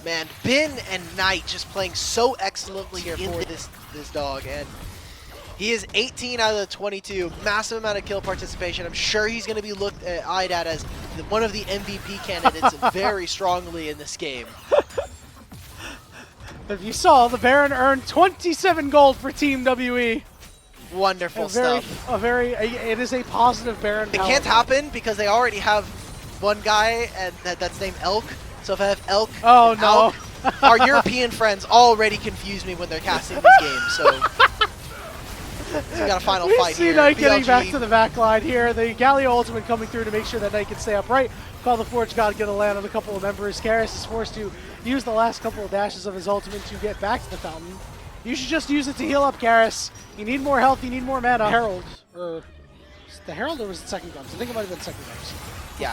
Man, Bin and Knight just playing so excellently here for this dog, and he is 18 out of the 22, massive amount of kill participation. I'm sure he's going to be eyed at as one of the MVP candidates very strongly in this game. If you saw, the Baron earned 27 gold for Team WE. Wonderful stuff. It is a positive Baron. It can't happen because they already have one guy and that's named Elk. So if I have Elk, oh no, Elk, our European friends already confuse me when they're casting these games. So we got a final fight here. We see Knight getting back to the back line here. The Galio ultimate coming through to make sure that Knight can stay upright. Call the Forge God gonna land on a couple of members. Karis is forced to use the last couple of dashes of his ultimate to get back to the fountain. You should just use it to heal up, Karis. You need more health, you need more mana. Herald, or the Herald, or was it second guns? I think it might have been second guns. Yeah,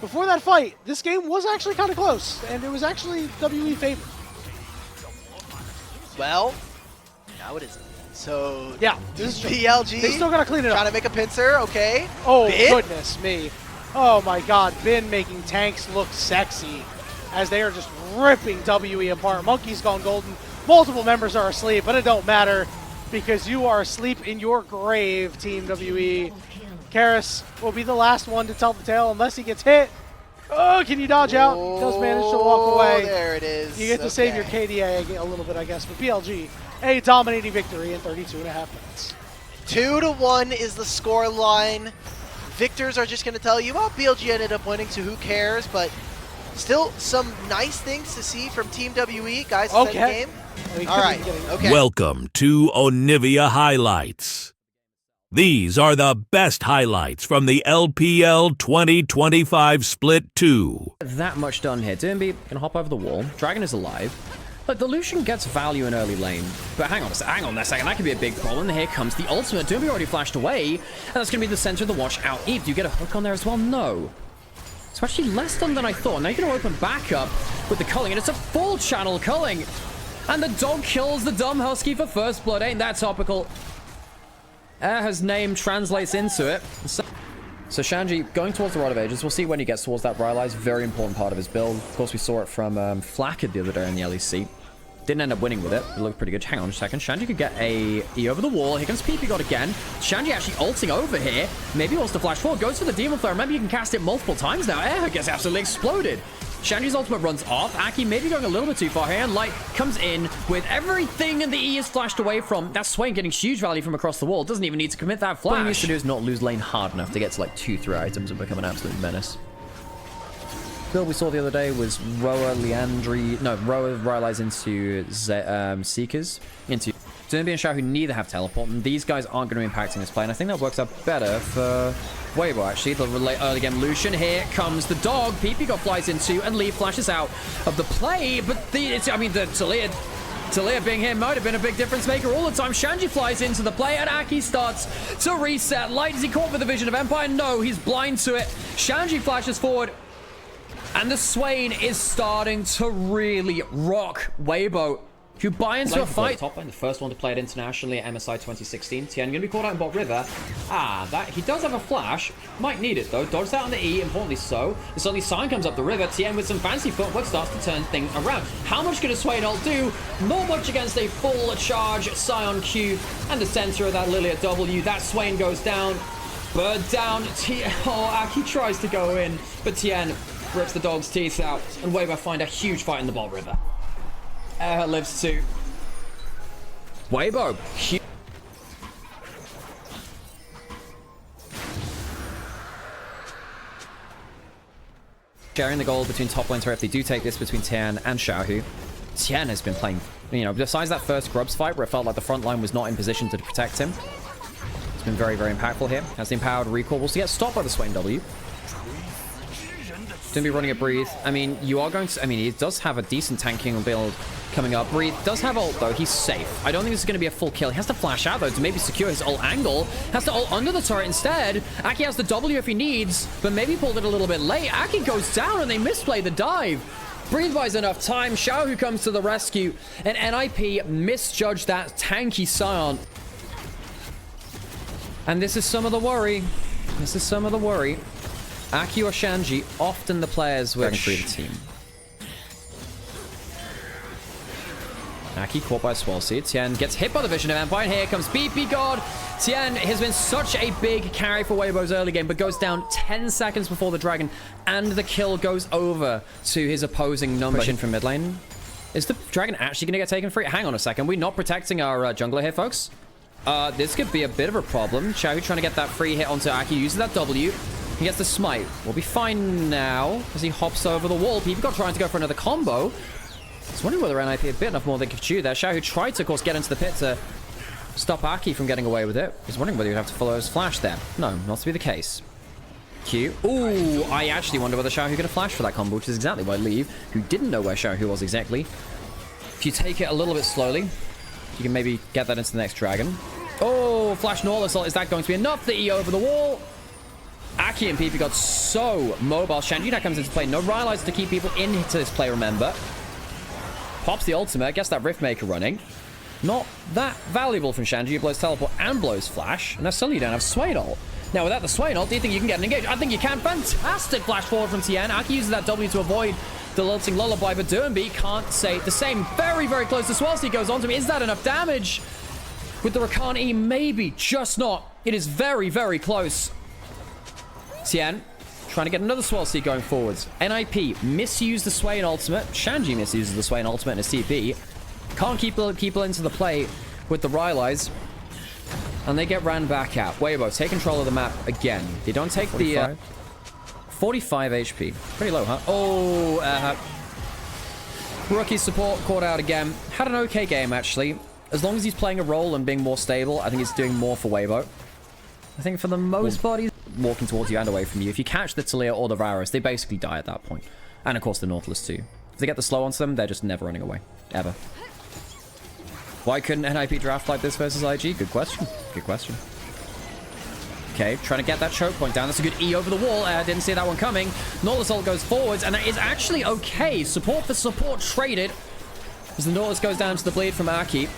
Before that fight, this game was actually kind of close, and it was actually WE favored. Well, now it isn't. So yeah, this is PLG. They still gotta clean it up. Trying to make a pincer, okay. Oh Bin? Goodness me! Oh my God, Bin making tanks look sexy as they are just ripping WE apart. Monkey's gone golden. Multiple members are asleep, but it don't matter because you are asleep in your grave, Team WE. Karis will be the last one to tell the tale unless he gets hit. Oh, can you dodge out? He does manage to walk away. There it is. You get to save your KDA a little bit, I guess. But PLG, a dominating victory in 32.5 minutes. 2-1 is the score line. Victors are just going to tell you, well, PLG ended up winning, so who cares? But still some nice things to see from Team WE. Guys, is that the game? All right. Okay. Welcome to Onivia Highlights. These are the best highlights from the LPL 2025 Split 2. That much done here. Doomby can hop over the wall. Dragon is alive. Look, the Lucian gets value in early lane. But hang on a second. That could be a big problem. And here comes the ultimate. Doomby already flashed away. And that's going to be the center of the watch out. Eve, do you get a hook on there as well? No. It's actually less done than I thought. Now you're going to open back up with the culling. And it's a full channel culling. And the dog kills the dumb husky for first blood. Ain't that topical? His name translates into it. So Shanji going towards the Rod of Ages. We'll see when he gets towards that Rylai's. Very important part of his build. Of course, we saw it from Flackard the other day in the LEC. Didn't end up winning with it. It looked pretty good. Hang on a second. Shanji could get a E over the wall. Here comes PP God again. Shanji actually ulting over here. Maybe he wants to flash forward. Goes for the Demon Flare. Remember, you can cast it multiple times now. Air gets absolutely exploded. Shanji's ultimate runs off. Aki maybe going a little bit too far here. And Light comes in with everything the E is flashed away from. That's Swain getting huge value from across the wall. Doesn't even need to commit that flash. What he needs to do is not lose lane hard enough to get to like 2-3 items and become an absolute menace. Build we saw the other day was Roa, Rylai's into Seekers, into Doomby and Shao, who neither have teleport, and these guys aren't going to be impacting this play, and I think that works out better for Weibo, actually. They'll relate early game Lucian. Here comes the dog. PP got flies into, and Lee flashes out of the play, but the Talia being here might have been a big difference maker all the time. Shanji flies into the play, and Aki starts to reset. Light, is he caught with the vision of Empire? No, he's blind to it. Shanji flashes forward. And the Swain is starting to really rock Weibo, who buy into a fight. Top lane, the first one to play it internationally at MSI 2016. Tien going to be caught out in bot river. He does have a flash. Might need it though. Dodged out on the E, importantly so. And suddenly Sign comes up the river. Tien with some fancy footwork starts to turn things around. How much can a Swain ult do? Not much against a full charge Scion Q and the center of that Lilia W. That Swain goes down. Bird down. Aki tries to go in, but Tien rips the dog's teeth out, and Weibo find a huge fight in the bot river. Lives too. Weibo. sharing the goal between top lane turret. They do take this between Tian and Xiaohu. Tian has been playing, you know, besides that first Grubs fight where it felt like the front line was not in position to protect him. It's been very, very impactful here. Has the empowered recall. We'll see get stopped by the Swain W. Going to be running a Breathe. I mean, you are going to... I mean, he does have a decent tanking build coming up. Breathe does have ult, though. He's safe. I don't think this is going to be a full kill. He has to flash out, though, to maybe secure his ult angle. Has to ult under the turret instead. Aki has the W if he needs, but maybe pulled it a little bit late. Aki goes down, and they misplay the dive. Breathe buys enough time. Xiaohu comes to the rescue, and NIP misjudged that tanky Scion. And this is some of the worry. This is some of the worry. Aki or Shanji, often the players which... the team. Aki caught by Swalcy. Tian gets hit by the Vision of Empire, and here comes BP God. Tian has been such a big carry for Weibo's early game, but goes down 10 seconds before the Dragon, and the kill goes over to his opposing number. Push in from mid lane. Is the Dragon actually going to get taken free? Hang on a second. We're not protecting our jungler here, folks. This could be a bit of a problem. Xiaohu trying to get that free hit onto Aki. Uses that W. He gets the smite. We'll be fine now as he hops over the wall. People got trying to go for another combo. I was wondering whether NIP had bit enough more than could chew there. Xiaohu tried to, of course, get into the pit to stop Aki from getting away with it. I was wondering whether he would have to follow his flash there. No, not to be the case. Q. Ooh, I actually wonder whether Xiaohu got a flash for that combo, which is exactly why Leave, who didn't know where Xiaohu was exactly. If you take it a little bit slowly, you can maybe get that into the next Dragon. Oh, flash Normal Assault. Is that going to be enough? The E over the wall. Aki and PP got so mobile. Shanji now comes into play. No Rylai's to keep people into this play, remember. Pops the ultimate. Gets that Riftmaker running. Not that valuable from Shanji, who blows teleport and blows flash. And now suddenly you don't have Swain ult. Now without the Swain ult, do you think you can get an engage? I think you can. Fantastic flash forward from Tian. Aki uses that W to avoid the lilting lullaby, but Durnby can't say the same. Very, very close to Swalcy. Goes on to him. Is that enough damage? With the Rakan E, maybe. Just not. It is very, very close. Tian trying to get another Swalcy going forwards. NIP misused the Swain ultimate. Shanji misuses the Swain ultimate in his TP. Can't keep people into the play with the Rylai's. And they get ran back out. Weibo take control of the map again. They don't take 45. The 45 HP. Pretty low, huh? Oh, rookie support caught out again. Had an okay game, actually. As long as he's playing a role and being more stable, I think he's doing more for Weibo. I think for the most part, he's walking towards you and away from you. If you catch the Talia or the Varus, they basically die at that point. And of course the Nautilus too. If they get the slow onto them, they're just never running away. Ever. Why couldn't NIP draft like this versus IG? Good question. Good question. Okay, trying to get that choke point down. That's a good E over the wall. Didn't see that one coming. Nautilus ult goes forwards, and that is actually okay. Support for support traded. As the Nautilus goes down to the bleed from Aki.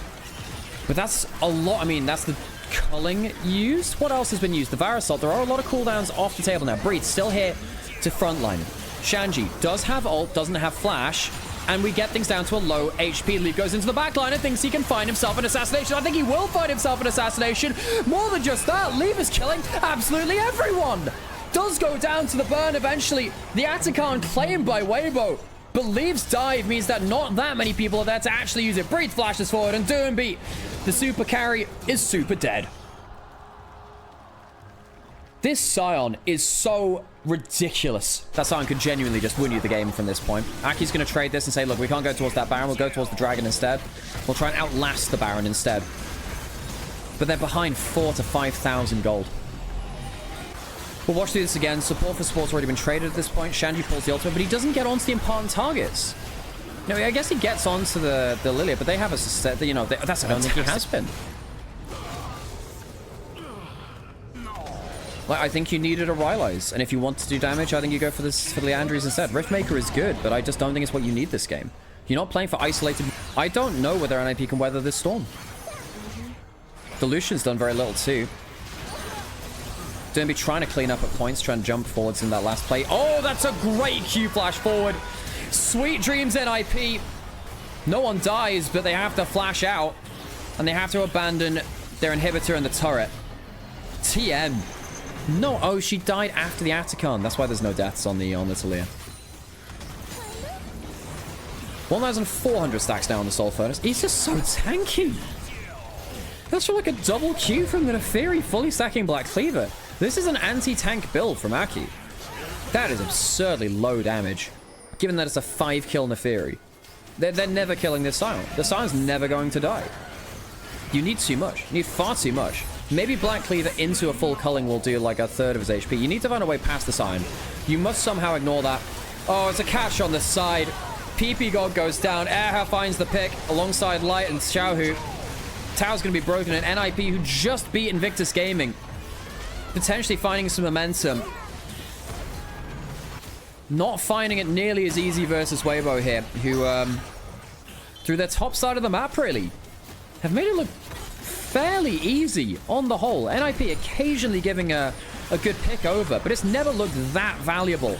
But that's a lot. I mean, that's the culling used. What else has been used? The Varus ult. There are a lot of cooldowns off the table now. Breathe still here to frontline. Shanji does have ult, doesn't have flash. And we get things down to a low HP. Leaf goes into the back line and thinks he can find himself an assassination. I think he will find himself an assassination. More than just that, Leaf is killing absolutely everyone. Does go down to the burn eventually. The Atacon claimed by Weibo. But Leaf's dive means that not that many people are there to actually use it. Breathe flashes forward and Durnby, the super carry, is super dead. This Scion is so ridiculous. That Scion could genuinely just win you the game from this point. Aki's going to trade this and say, look, we can't go towards that Baron. We'll go towards the Dragon instead. We'll try and outlast the Baron instead. But they're behind 4,000 to 5,000 gold. We'll watch through this again. Support for support's already been traded at this point. Shanji pulls the ultimate, but he doesn't get onto the important targets. No, I guess he gets onto the Lilia, but they have a set, you know, that's I don't think he has been. Like, I think you needed a Rylai's, and if you want to do damage, I think you go for this for Leandries instead. Riftmaker is good, but I just don't think it's what you need this game. You're not playing for isolated. I don't know whether NIP can weather this storm. The Lucian's done very little too. Durnby trying to clean up at points, trying to jump forwards in that last play. Oh, that's a great Q flash forward. Sweet dreams, NIP. No one dies, but they have to flash out, and they have to abandon their inhibitor in the turret. TM. No, oh, she died after the Atacon. That's why there's no deaths on the Talia. 1,400 stacks down on the Soul Furnace. He's just so tanky. That's like a double Q from the Neferi fully stacking Black Cleaver. This is an anti-tank build from Aki. That is absurdly low damage, given that it's a 5-kill Neferi. They're never killing this Sion. The Sion's never going to die. You need too much. You need far too much. Maybe Black Cleaver into a full culling will do like a third of his HP. You need to find a way past the Sion. You must somehow ignore that. Oh, it's a catch on the side. PP God goes down. Airha finds the pick alongside Light and Xiaohu. Tao's going to be broken, and NIP, who just beat Invictus Gaming, potentially finding some momentum. Not finding it nearly as easy versus Weibo here, who, through their top side of the map, really, have made it look fairly easy on the whole. NIP occasionally giving a good pick over, but it's never looked that valuable.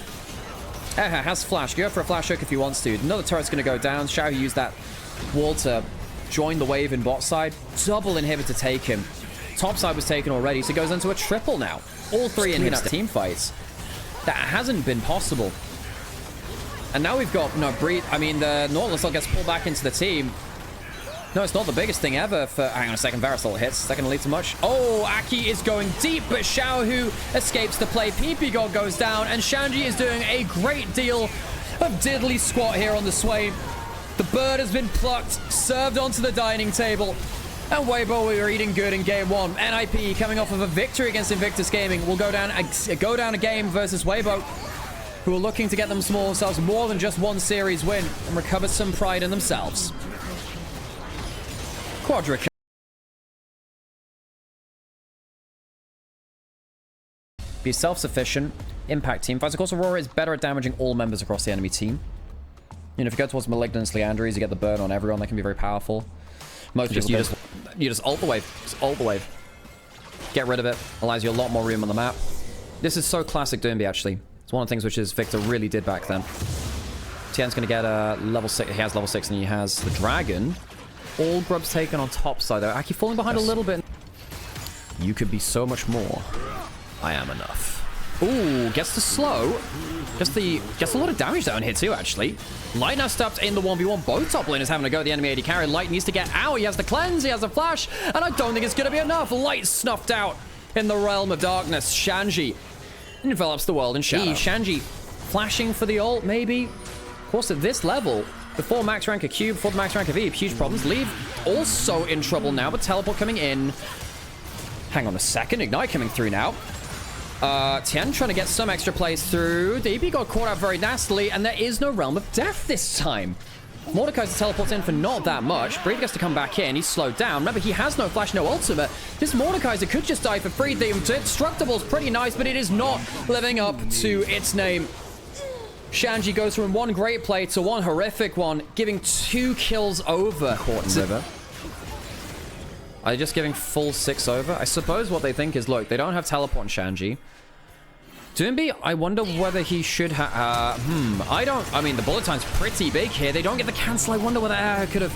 Eha has flash. Go for a flash hook if he wants to. Another turret's going to go down. Xiao used that wall to join the wave in bot side. Double inhibit to take him. Top side was taken already, so it goes into a triple now. All three in team fights. That hasn't been possible. And now we've got, no, Breed. I mean, the Nautilus gets pulled back into the team. No, it's not the biggest thing ever for... Hang on a second, Verisol hits. Second lead too much. Oh, Aki is going deep, but Xiaohu escapes the play. PP God goes down, and Shanji is doing a great deal of diddly squat here on the Swain. The bird has been plucked, served onto the dining table. And Weibo, we were eating good in game one. NIP, coming off of a victory against Invictus Gaming, will go down a game versus Weibo, who are looking to get themselves more than just one series win and recover some pride in themselves. Quadra. Be self-sufficient, impact team fights. Of course, Aurora is better at damaging all members across the enemy team. You know, if you go towards Malignance, Leandries, you get the burn on everyone. That can be very powerful. Most people you just ult the wave. Just ult the wave. Get rid of it. Allows you a lot more room on the map. This is so classic Doomby, actually. It's one of the things which is Victor really did back then. Tien's going to get a level 6. He has level 6 and he has the Dragon. All grubs taken on top side, though. Aki falling behind a little bit. You could be so much more. I am enough. Ooh, gets the slow. Gets a lot of damage down here too, actually. Light now stepped in the 1v1. Both top laners having to go at the enemy AD carry. Light needs to get out. He has the cleanse. He has the flash. And I don't think it's going to be enough. Light snuffed out in the realm of darkness. Shanji envelops the world in shadow. Shanji flashing for the ult, maybe. Of course, at this level, before max rank of Q, before the max rank of E, huge problems. Leave also in trouble now, but teleport coming in. Hang on a second. Ignite coming through now. Tien trying to get some extra plays through. DB got caught out very nastily, and there is no Realm of Death this time. Mordekaiser teleports in for not that much. Breed gets to come back in. He's slowed down. Remember, he has no flash, no ultimate. This Mordekaiser could just die for free. The Indestructible is pretty nice, but it is not living up to its name. Shanji goes from one great play to one horrific one, giving 2 kills over. River. Are they just giving full 6 over? I suppose what they think is, look, they don't have teleport on Shanji. Doomby, I wonder whether he should have... I mean, the bullet time's pretty big here. They don't get the cancel. I wonder whether Air could have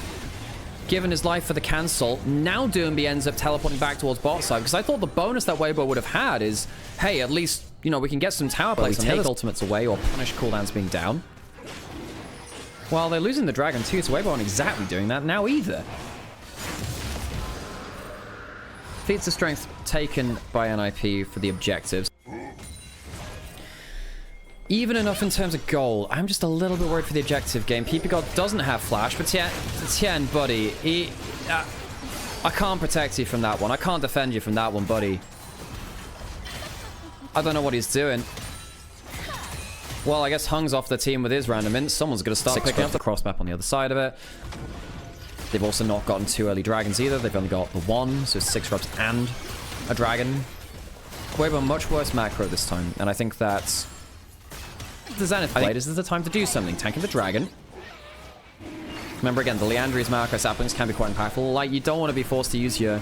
given his life for the cancel. Now Doomby ends up teleporting back towards bot side, because I thought the bonus that Weibo would have had is, hey, at least, you know, we can get some tower plays and take ultimates away or punish cooldowns being down. Well, they're losing the dragon too, so Weibo aren't exactly doing that now either. Feats of strength taken by NIP for the objectives. Even enough in terms of goal. I'm just a little bit worried for the objective game. PP God doesn't have flash, but Tien, buddy, I can't protect you from that one. I can't defend you from that one, buddy. I don't know what he's doing. Well, I guess Hung's off the team with his random int. Someone's going to start picking up the cross map on the other side of it. They've also not gotten 2 early dragons either. They've only got the 1, so 6 grubs and a dragon. Weibo much worse macro this time, and I think that the Zenith played is the time to do something. Tanking the dragon. Remember again, the Leandries macro saplings can be quite impactful. Like, you don't want to be forced to use your...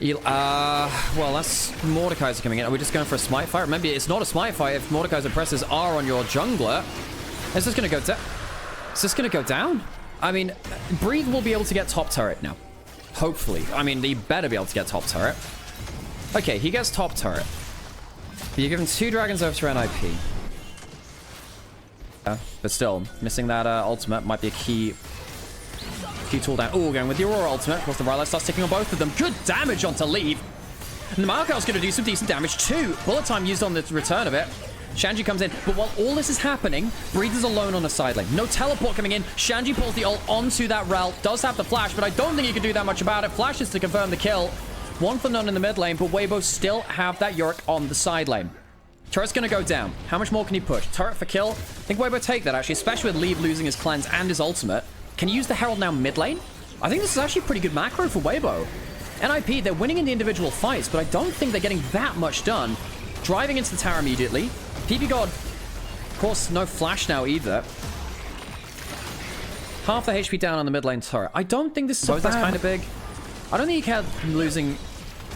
well, that's Mordekaiser coming in. Are we just going for a smite fight? Remember, it's not a smite fight if Mordekaiser presses R on your jungler. Is this going to go down? Is this going to go down? I mean, Breathe will be able to get top turret now. Hopefully. I mean, he better be able to get top turret. Okay, he gets top turret. But you're giving 2 dragons over to NIP. But still, missing that ultimate might be a key tool down. Oh, going with the Aurora ultimate. Of course, the Rylite starts ticking on both of them. Good damage onto Leave. And the Malkal's going to do some decent damage too. Bullet time used on the return of it. Shanji comes in, but while all this is happening, Breathe is alone on the side lane. No teleport coming in. Shanji pulls the ult onto that Rel. Does have the flash, but I don't think he can do that much about it. Flashes to confirm the kill. 1 for none in the mid lane, but Weibo still have that Yorick on the side lane. Turret's gonna go down. How much more can he push? Turret for kill? I think Weibo take that, actually, especially with Leave losing his cleanse and his ultimate. Can he use the Herald now mid lane? I think this is actually pretty good macro for Weibo. NIP, they're winning in the individual fights, but I don't think they're getting that much done. Driving into the tower immediately. PP God, of course, no flash now either. Half the HP down on the mid lane turret. I don't think this is that's kind of big. I don't think you can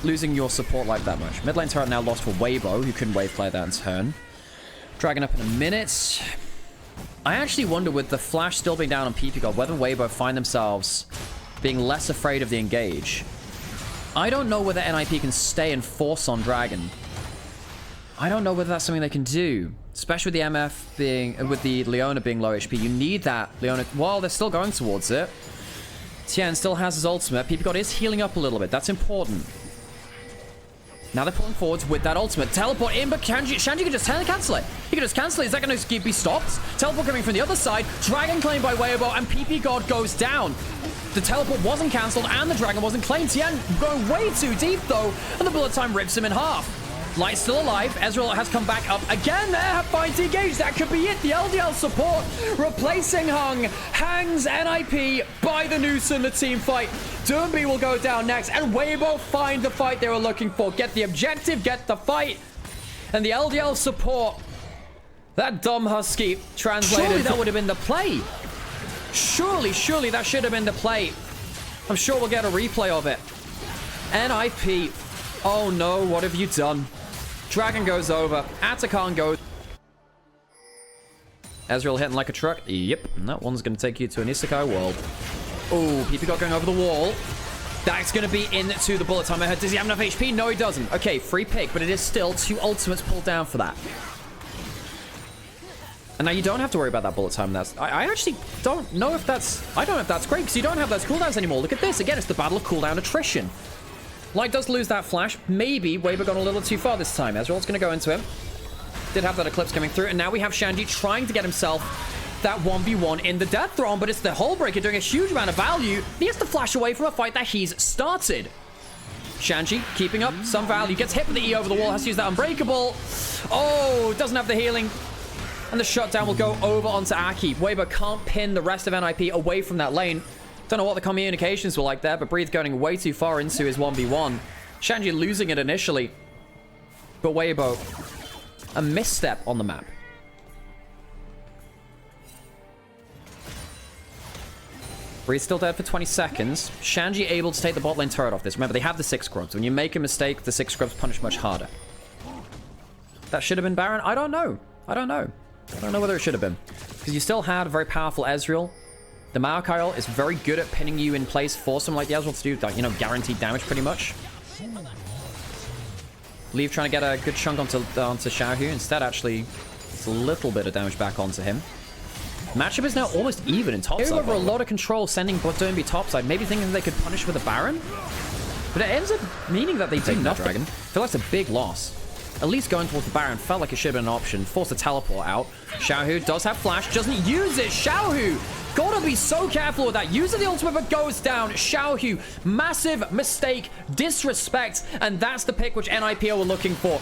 losing your support like that much. Mid lane turret now lost for Weibo, who couldn't wave play that in turn. Dragon up in a minute. I actually wonder, with the flash still being down on PP God, whether Weibo find themselves being less afraid of the engage. I don't know whether NIP can stay and force on Dragon. I don't know whether that's something they can do. Especially with the MF being, with the Leona being low HP. You need that Leona, while they're still going towards it. Tian still has his ultimate. PP God is healing up a little bit. That's important. Now they're pulling forwards with that ultimate. Teleport in, but Shanji can just cancel it. He can just cancel it. Is that going to be stopped? Teleport coming from the other side. Dragon claimed by Weibo, and PP God goes down. The teleport wasn't cancelled, and the dragon wasn't claimed. Tian going way too deep, though, and the bullet time rips him in half. Light's still alive. Ezreal has come back up again there. Finds the engage. That could be it. The LDL support replacing Hung. Hangs NIP by the noose in the team fight. Doomby will go down next, and Weibo find the fight they were looking for. Get the objective, get the fight. And the LDL support. That dumb Husky translated. Surely that would have been the play. Surely that should have been the play. I'm sure we'll get a replay of it. NIP. Oh no, what have you done? Dragon goes over. Atakan goes. Ezreal hitting like a truck. Yep. And that one's going to take you to an Isekai world. Oh, PP got going over the wall. That's going to be into the bullet time. I heard, does he have enough HP? No, he doesn't. Okay, free pick, but it is still 2 ultimates pulled down for that. And now you don't have to worry about that bullet time. I actually don't know if that's... I don't know if that's great, because you don't have those cooldowns anymore. Look at this. Again, it's the battle of cooldown attrition. Light does lose that flash. Maybe Weibo gone a little too far this time. Ezreal's going to go into him. Did have that Eclipse coming through. And now we have Shanji trying to get himself that 1v1 in the Death Throne. But it's the Hullbreaker doing a huge amount of value. He has to flash away from a fight that he's started. Shanji keeping up some value. Gets hit with the E over the wall. Has to use that Unbreakable. Oh, doesn't have the healing. And the shutdown will go over onto Aki. Weibo can't pin the rest of NIP away from that lane. Don't know what the communications were like there, but Breathe going way too far into his 1v1. Shanji losing it initially. But Weibo, a misstep on the map. Breathe still dead for 20 seconds. Shanji able to take the bot lane turret off this. Remember, they have the 6 grubs. When you make a mistake, the 6 grubs punish much harder. That should have been Baron? I don't know. I don't know whether it should have been. Because you still had a very powerful Ezreal. The Maokai ult is very good at pinning you in place for someone like the Ezreal to do, like, you know, guaranteed damage pretty much. Leave trying to get a good chunk onto Xiaohu. Instead, actually, it's a little bit of damage back onto him. Matchup is now almost even in topside. Over a lot of control, sending Doomby topside, maybe thinking they could punish with a Baron. But it ends up meaning that they do nothing. Dragon. I feel like it's a big loss. At least going towards the Baron felt like it should have been an option. Forced a teleport out. Xiaohu does have flash, doesn't use it. Xiaohu, gotta be so careful with that. Uses the ultimate, but goes down. Xiaohu, massive mistake, disrespect, and that's the pick which NIPO were looking for.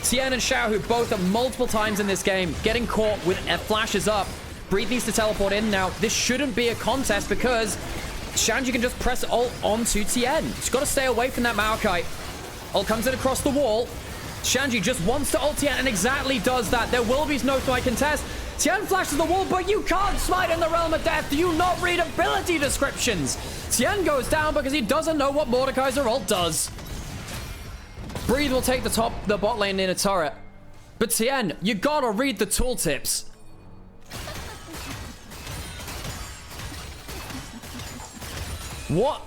Tian and Xiaohu both at multiple times in this game getting caught with flashes up. Breathe needs to teleport in now. This shouldn't be a contest because Shanji can just press ult onto Tian. He's got to stay away from that Maokai. Ult comes in across the wall. Shanji just wants to ult Tian and exactly does that. There will be no smite contest. Tian flashes the wall, but you can't smite in the Realm of Death. Do you not read ability descriptions? Tian goes down because he doesn't know what Mordekaiser ult does. Breathe will take the bot lane in a turret. But Tian, you gotta read the tooltips. What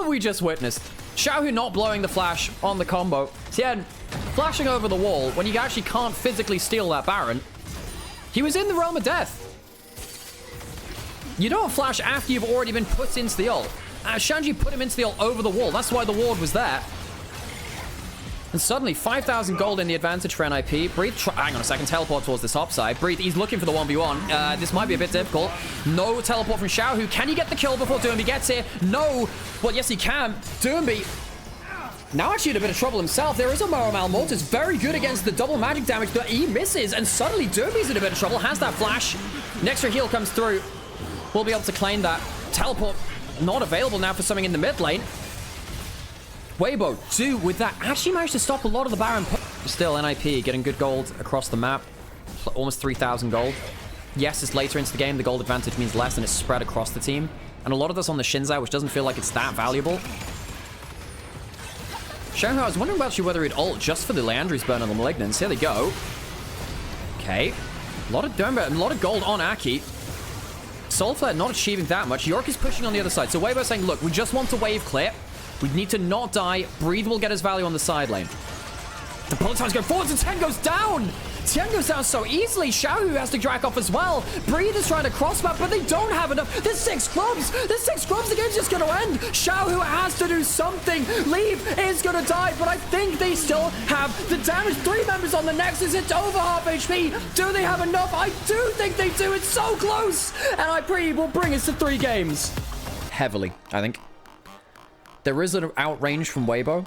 have we just witnessed? Xiaohu not blowing the flash on the combo. Tian flashing over the wall when you actually can't physically steal that Baron. He was in the Realm of Death. You don't flash after you've already been put into the ult. Shanji put him into the ult over the wall. That's why the ward was there. And suddenly, 5,000 gold in the advantage for NIP. Breathe, hang on a second, teleport towards the top side. Breathe, he's looking for the 1v1. This might be a bit difficult. No teleport from Xiaohu. Can he get the kill before Doomby gets here? No. Well, yes, he can. Doomby now actually in a bit of trouble himself. There is a Moromal Mortis, very good against the double magic damage, but he misses, and suddenly Doomby's in a bit of trouble. Has that flash. An extra heal comes through. We'll be able to claim that. Teleport not available now for something in the mid lane. Weibo, do with that, actually managed to stop a lot of the Baron. Still, NIP getting good gold across the map. Almost 3,000 gold. Yes, it's later into the game. The gold advantage means less, and it's spread across the team. And a lot of this on the Shinzai, which doesn't feel like it's that valuable. Xiaohu, I was wondering actually whether he'd ult just for the Leandri's burn on the Malignants. Here they go. Okay. A lot of gold on Aki. Soulflare not achieving that much. York is pushing on the other side. So Weibo saying, look, we just want to wave clear. We need to not die. Breathe will get his value on the side lane. The bullet time's going forwards and Tien goes down. Tien goes down so easily. Xiaohu has to drag off as well. Breathe is trying to cross map, but they don't have enough. There's 6 scrubs. There's 6 scrubs. The game's just going to end. Xiaohu has to do something. Leave is going to die, but I think they still have the damage. 3 members on the Nexus. It's over half HP. Do they have enough? I do think they do. It's so close. And I pre will bring us to 3 games. Heavily, I think. There is an outrange from Weibo.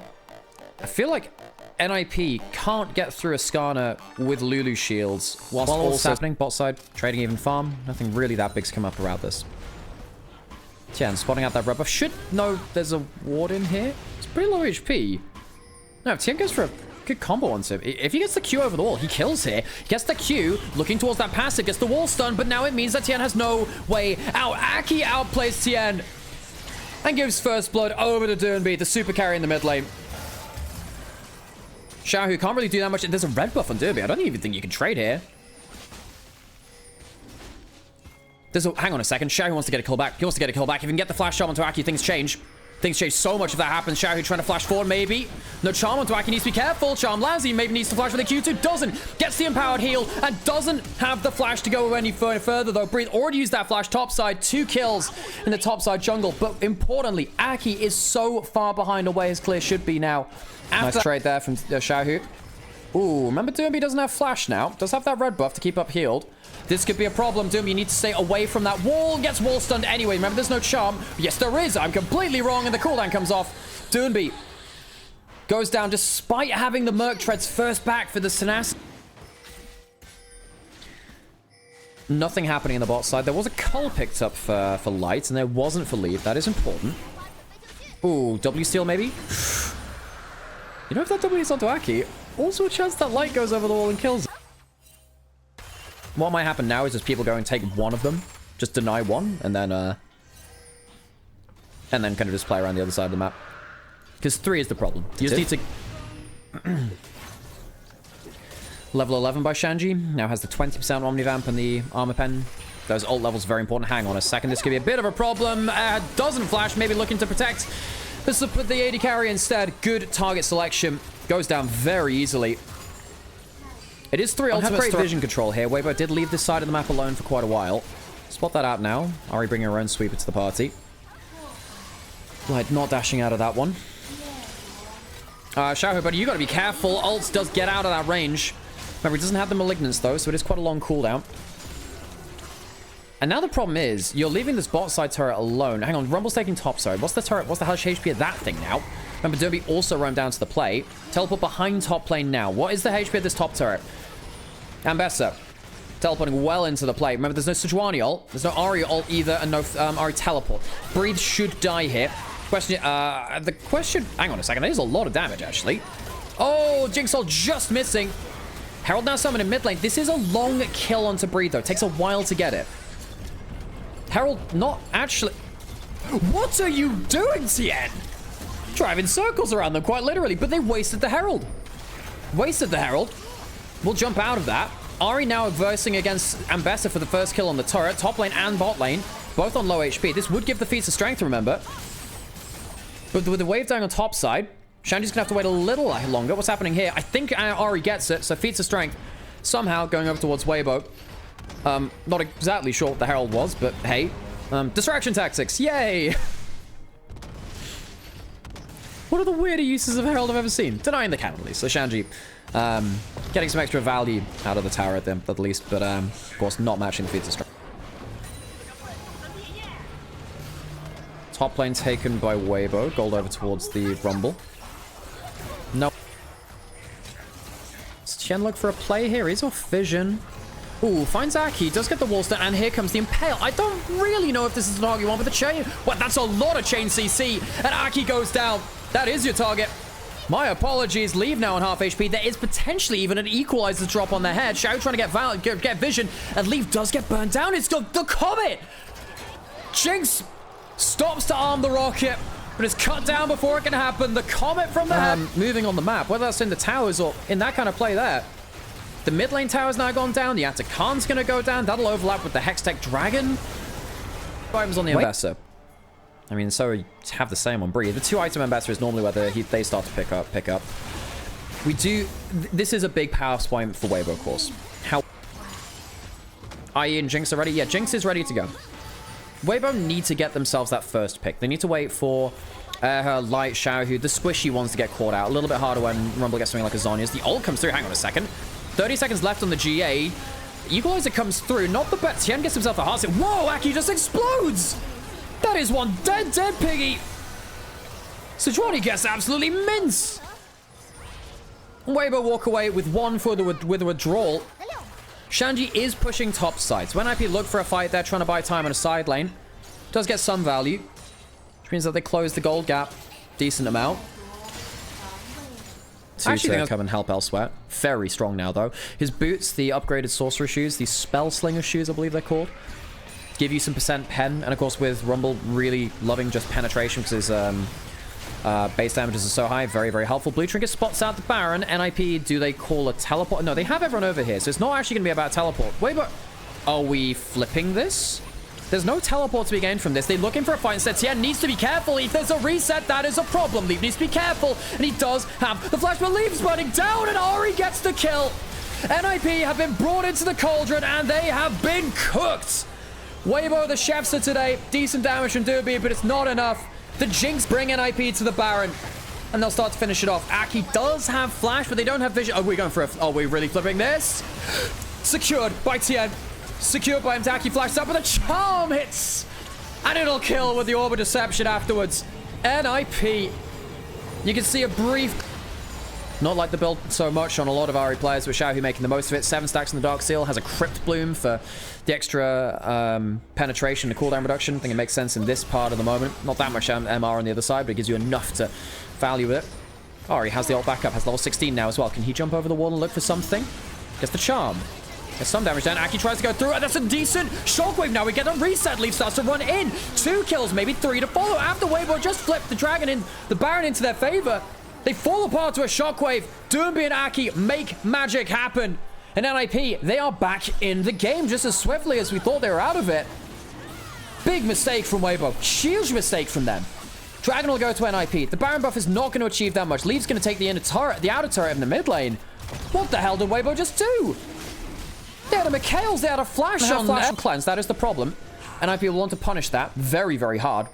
I feel like NIP can't get through Ascana with Lulu shields. Whilst also happening, bot side, trading even farm. Nothing really that big's come up around this. Tien spotting out that red buff. Should know there's a ward in here. It's pretty low HP. No, Tien goes for a good combo on him. If he gets the Q over the wall, he kills here. He gets the Q, looking towards that passive, gets the wall stun, but now it means that Tien has no way out. Aki outplays Tien and gives first blood over to Doomby, the super carry in the mid lane. Xiaohu can't really do that much. There's a red buff on Doomby. I don't even think you can trade here. Hang on a second. Xiaohu wants to get a kill back. He wants to get a kill back. If he can get the flash charm onto Aki, things change. Things change so much if that happens. Xiaohu trying to flash forward, maybe. No charm onto Aki, needs to be careful. Charm lands, he maybe needs to flash with a Q2. Doesn't. Gets the empowered heal and doesn't have the flash to go any further, though. Breathe already used that flash topside. 2 kills in the topside jungle. But importantly, Aki is so far behind away as clear should be now. Nice trade there from Xiaohu. Ooh, remember Doomby doesn't have flash now. Does have that red buff to keep up healed. This could be a problem. Doomby, you need to stay away from that wall. Gets wall stunned anyway. Remember, there's no charm. Yes, there is. I'm completely wrong, and the cooldown comes off. Doomby goes down despite having the Merc Treads first back for the Sinas. Nothing happening in the bot side. There was a cull picked up for Light, and there wasn't for Leave. That is important. Ooh, W steal maybe? You know, if that W is onto Aki, also a chance that Light goes over the wall and kills it. What might happen now is just people go and take one of them, just deny one, and then kind of just play around the other side of the map. Because 3 is the problem. You just need to... Level 11 by Shanji. Now has the 20% Omnivamp and the Armor Pen. Those ult levels very important. Hang on a second. This could be a bit of a problem. Doesn't flash. Maybe looking to protect. This will put the AD carry instead. Good target selection. Goes down very easily. It is 3 ultimates. Great vision control here. Weibo did leave this side of the map alone for quite a while. Spot that out now. Ari bringing her own sweeper to the party. Light not dashing out of that one. Xiaohu, buddy, you gotta be careful. Ult does get out of that range. Remember, he doesn't have the Malignance, though, so it is quite a long cooldown. And now the problem is, you're leaving this bot side turret alone. Hang on, Rumble's taking top side. What's the turret? What's the HP of that thing now? Remember, Doomby also roamed down to the play. Teleport behind top lane now. What is the HP of this top turret? Ambessa. Teleporting well into the play. Remember, there's no Sejuani ult. There's no Ahri ult either, and no Ahri teleport. Breathe should die here. The question... Hang on a second. That is a lot of damage, actually. Oh, Jinx ult just missing. Herald now summoned in mid lane. This is a long kill onto Breathe, though. It takes a while to get it. Herald not actually... What are you doing, Tien? Driving circles around them, quite literally, but they wasted the Herald. Wasted the Herald. We'll jump out of that. Ahri now versing against Ambessa for the first kill on the turret. Top lane and bot lane, both on low HP. This would give the feats of strength, remember. But with the wave down on top side, Shanji's gonna have to wait a little longer. What's happening here? I think Ahri gets it, so feats of strength somehow going over towards Weibo. Not exactly sure what the Herald was, but hey. Distraction tactics, yay! One of the weirder uses of Herald I've ever seen. Denying the count, at least. So Shanji getting some extra value out of the tower at the least, but of course not matching the feats of strength. Top lane taken by Weibo. Gold over towards the Rumble. No. Does Tian look for a play here? He's off vision. Ooh, finds Aki, does get the wall stun, and here comes the Impale. I don't really know if this is the target one, but the chain. Well, that's a lot of chain CC, and Aki goes down. That is your target. My apologies. Leave now on half HP. There is potentially even an equalizer drop on their head. Xiao trying to get vision, and Leave does get burned down. It's got the Comet. Jinx stops to arm the rocket, but it's cut down before it can happen. The Comet from the head. Moving on the map, whether that's in the towers or in that kind of play there. The mid lane tower's now gone down. The Atakan's going to go down. That'll overlap with the Hextech Dragon. Items on the Ambassador. I mean, so we have the same on Bree. The 2-item Ambassador is normally where they start to pick up. We do... This is a big power point for Weibo, of course. How... IE and Jinx are ready? Yeah, Jinx is ready to go. Weibo need to get themselves that first pick. They need to wait for her Light Xiao, who the squishy ones to get caught out. A little bit harder when Rumble gets something like a Zhonya's. The ult comes through. Hang on a second. 30 seconds left on the GA. Equalizer comes through. Not the best. Tian gets himself a heart. Whoa, Aki just explodes. That is one dead piggy. Sejuani gets absolutely mince. Weibo walk away with one for the withdrawal. Shanji is pushing top side. So when IP look for a fight, they're trying to buy time on a side lane. Does get some value, which means that they close the gold gap decent amount. To come and help elsewhere. Very strong now, though. His boots, the upgraded sorcerer shoes, the spell slinger shoes, I believe they're called, give you some percent pen. And of course, with Rumble really loving just penetration because his base damages are so high, very helpful. Blue Trinket spots out the Baron. NIP, do they call a teleport? No, they have everyone over here, so it's not actually going to be about teleport. Wait, but are we flipping this? There's no teleport to be gained from this. They're looking for a fight instead. Tian needs to be careful. If there's a reset, that is a problem. Leaf needs to be careful, and he does have the flash, but Leaf's burning down, and Ari gets the kill. NIP have been brought into the cauldron, and they have been cooked. Weibo, the chefs of today. Decent damage from Derby, but it's not enough. The Jinx bring NIP to the Baron, and they'll start to finish it off. Aki does have flash, but they don't have vision. Are we going for a... Are we really flipping this? Secured by Tian. Secured by him. Taki flashes up, but the charm hits, and it'll kill with the Orb of Deception afterwards. NIP. You can see a brief... Not like the build so much on a lot of Ari players, with Xiaohu making the most of it. 7 stacks in the Dark Seal, has a Crypt Bloom for the extra penetration and cooldown reduction. I think it makes sense in this part of the moment. Not that much MR on the other side, but it gives you enough to value it. Ari has the ult back up, has level 16 now as well. Can he jump over the wall and look for something? Gets the charm. There's some damage down. Aki tries to go through, and that's a decent shockwave. Now we get a reset. Leaf starts to run in. 2 kills, maybe 3 to follow. After Weibo just flipped the dragon in, the Baron into their favor. They fall apart to a shockwave. Doomby and Aki make magic happen. And NIP, they are back in the game just as swiftly as we thought they were out of it. Big mistake from Weibo. Huge mistake from them. Dragon will go to NIP. The Baron buff is not going to achieve that much. Leaf's going to take the inner turret, the outer turret in the mid lane. What the hell did Weibo just do? They had a Mikhail's, they had a flash on cleanse. That is the problem. NIP will want to punish that very hard.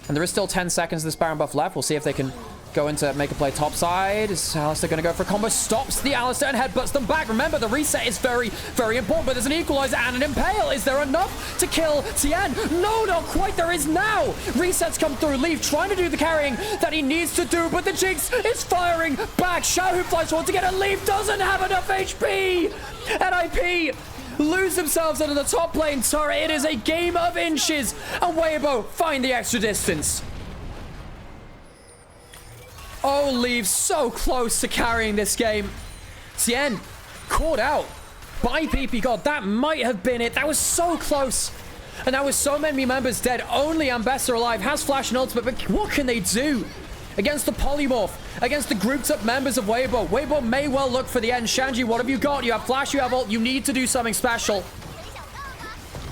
And there is still 10 seconds of this Baron buff left. We'll see if they can go into make a play topside. Is Alistar going to go for a combo? Stops the Alistar and headbutts them back. Remember, the reset is very important, but there's an equalizer and an impale. Is there enough to kill Tian? No, not quite. There is now. Resets come through. Leaf trying to do the carrying that he needs to do, but the Jinx is firing back. Xiaohu flies forward to get a Leaf. Doesn't have enough HP. NIP lose themselves into the top lane turret. It is a game of inches, and Weibo find the extra distance. Oh, Leaf so close to carrying this game. Tian caught out by PP God. That might have been it. That was so close. And now with so many members dead, only Ambessa alive, has flash and ultimate, but what can they do against the polymorph, against the grouped up members of Weibo? Weibo may well look for the end. Shanji, what have you got? You have flash, you have ult. You need to do something special.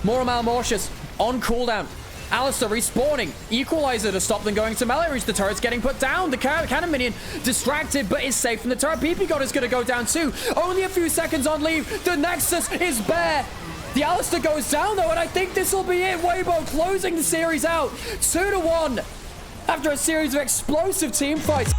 More Malmortius on cooldown. Alistar respawning. Equalizer to stop them going to melee reach. The turret's getting put down. The cannon minion distracted, but is safe from the turret. PP God is going to go down too. Only a few seconds on leave. The Nexus is bare. The Alistar goes down though, and I think this will be it. Weibo closing the series out. 2-1. after a series of explosive team fights.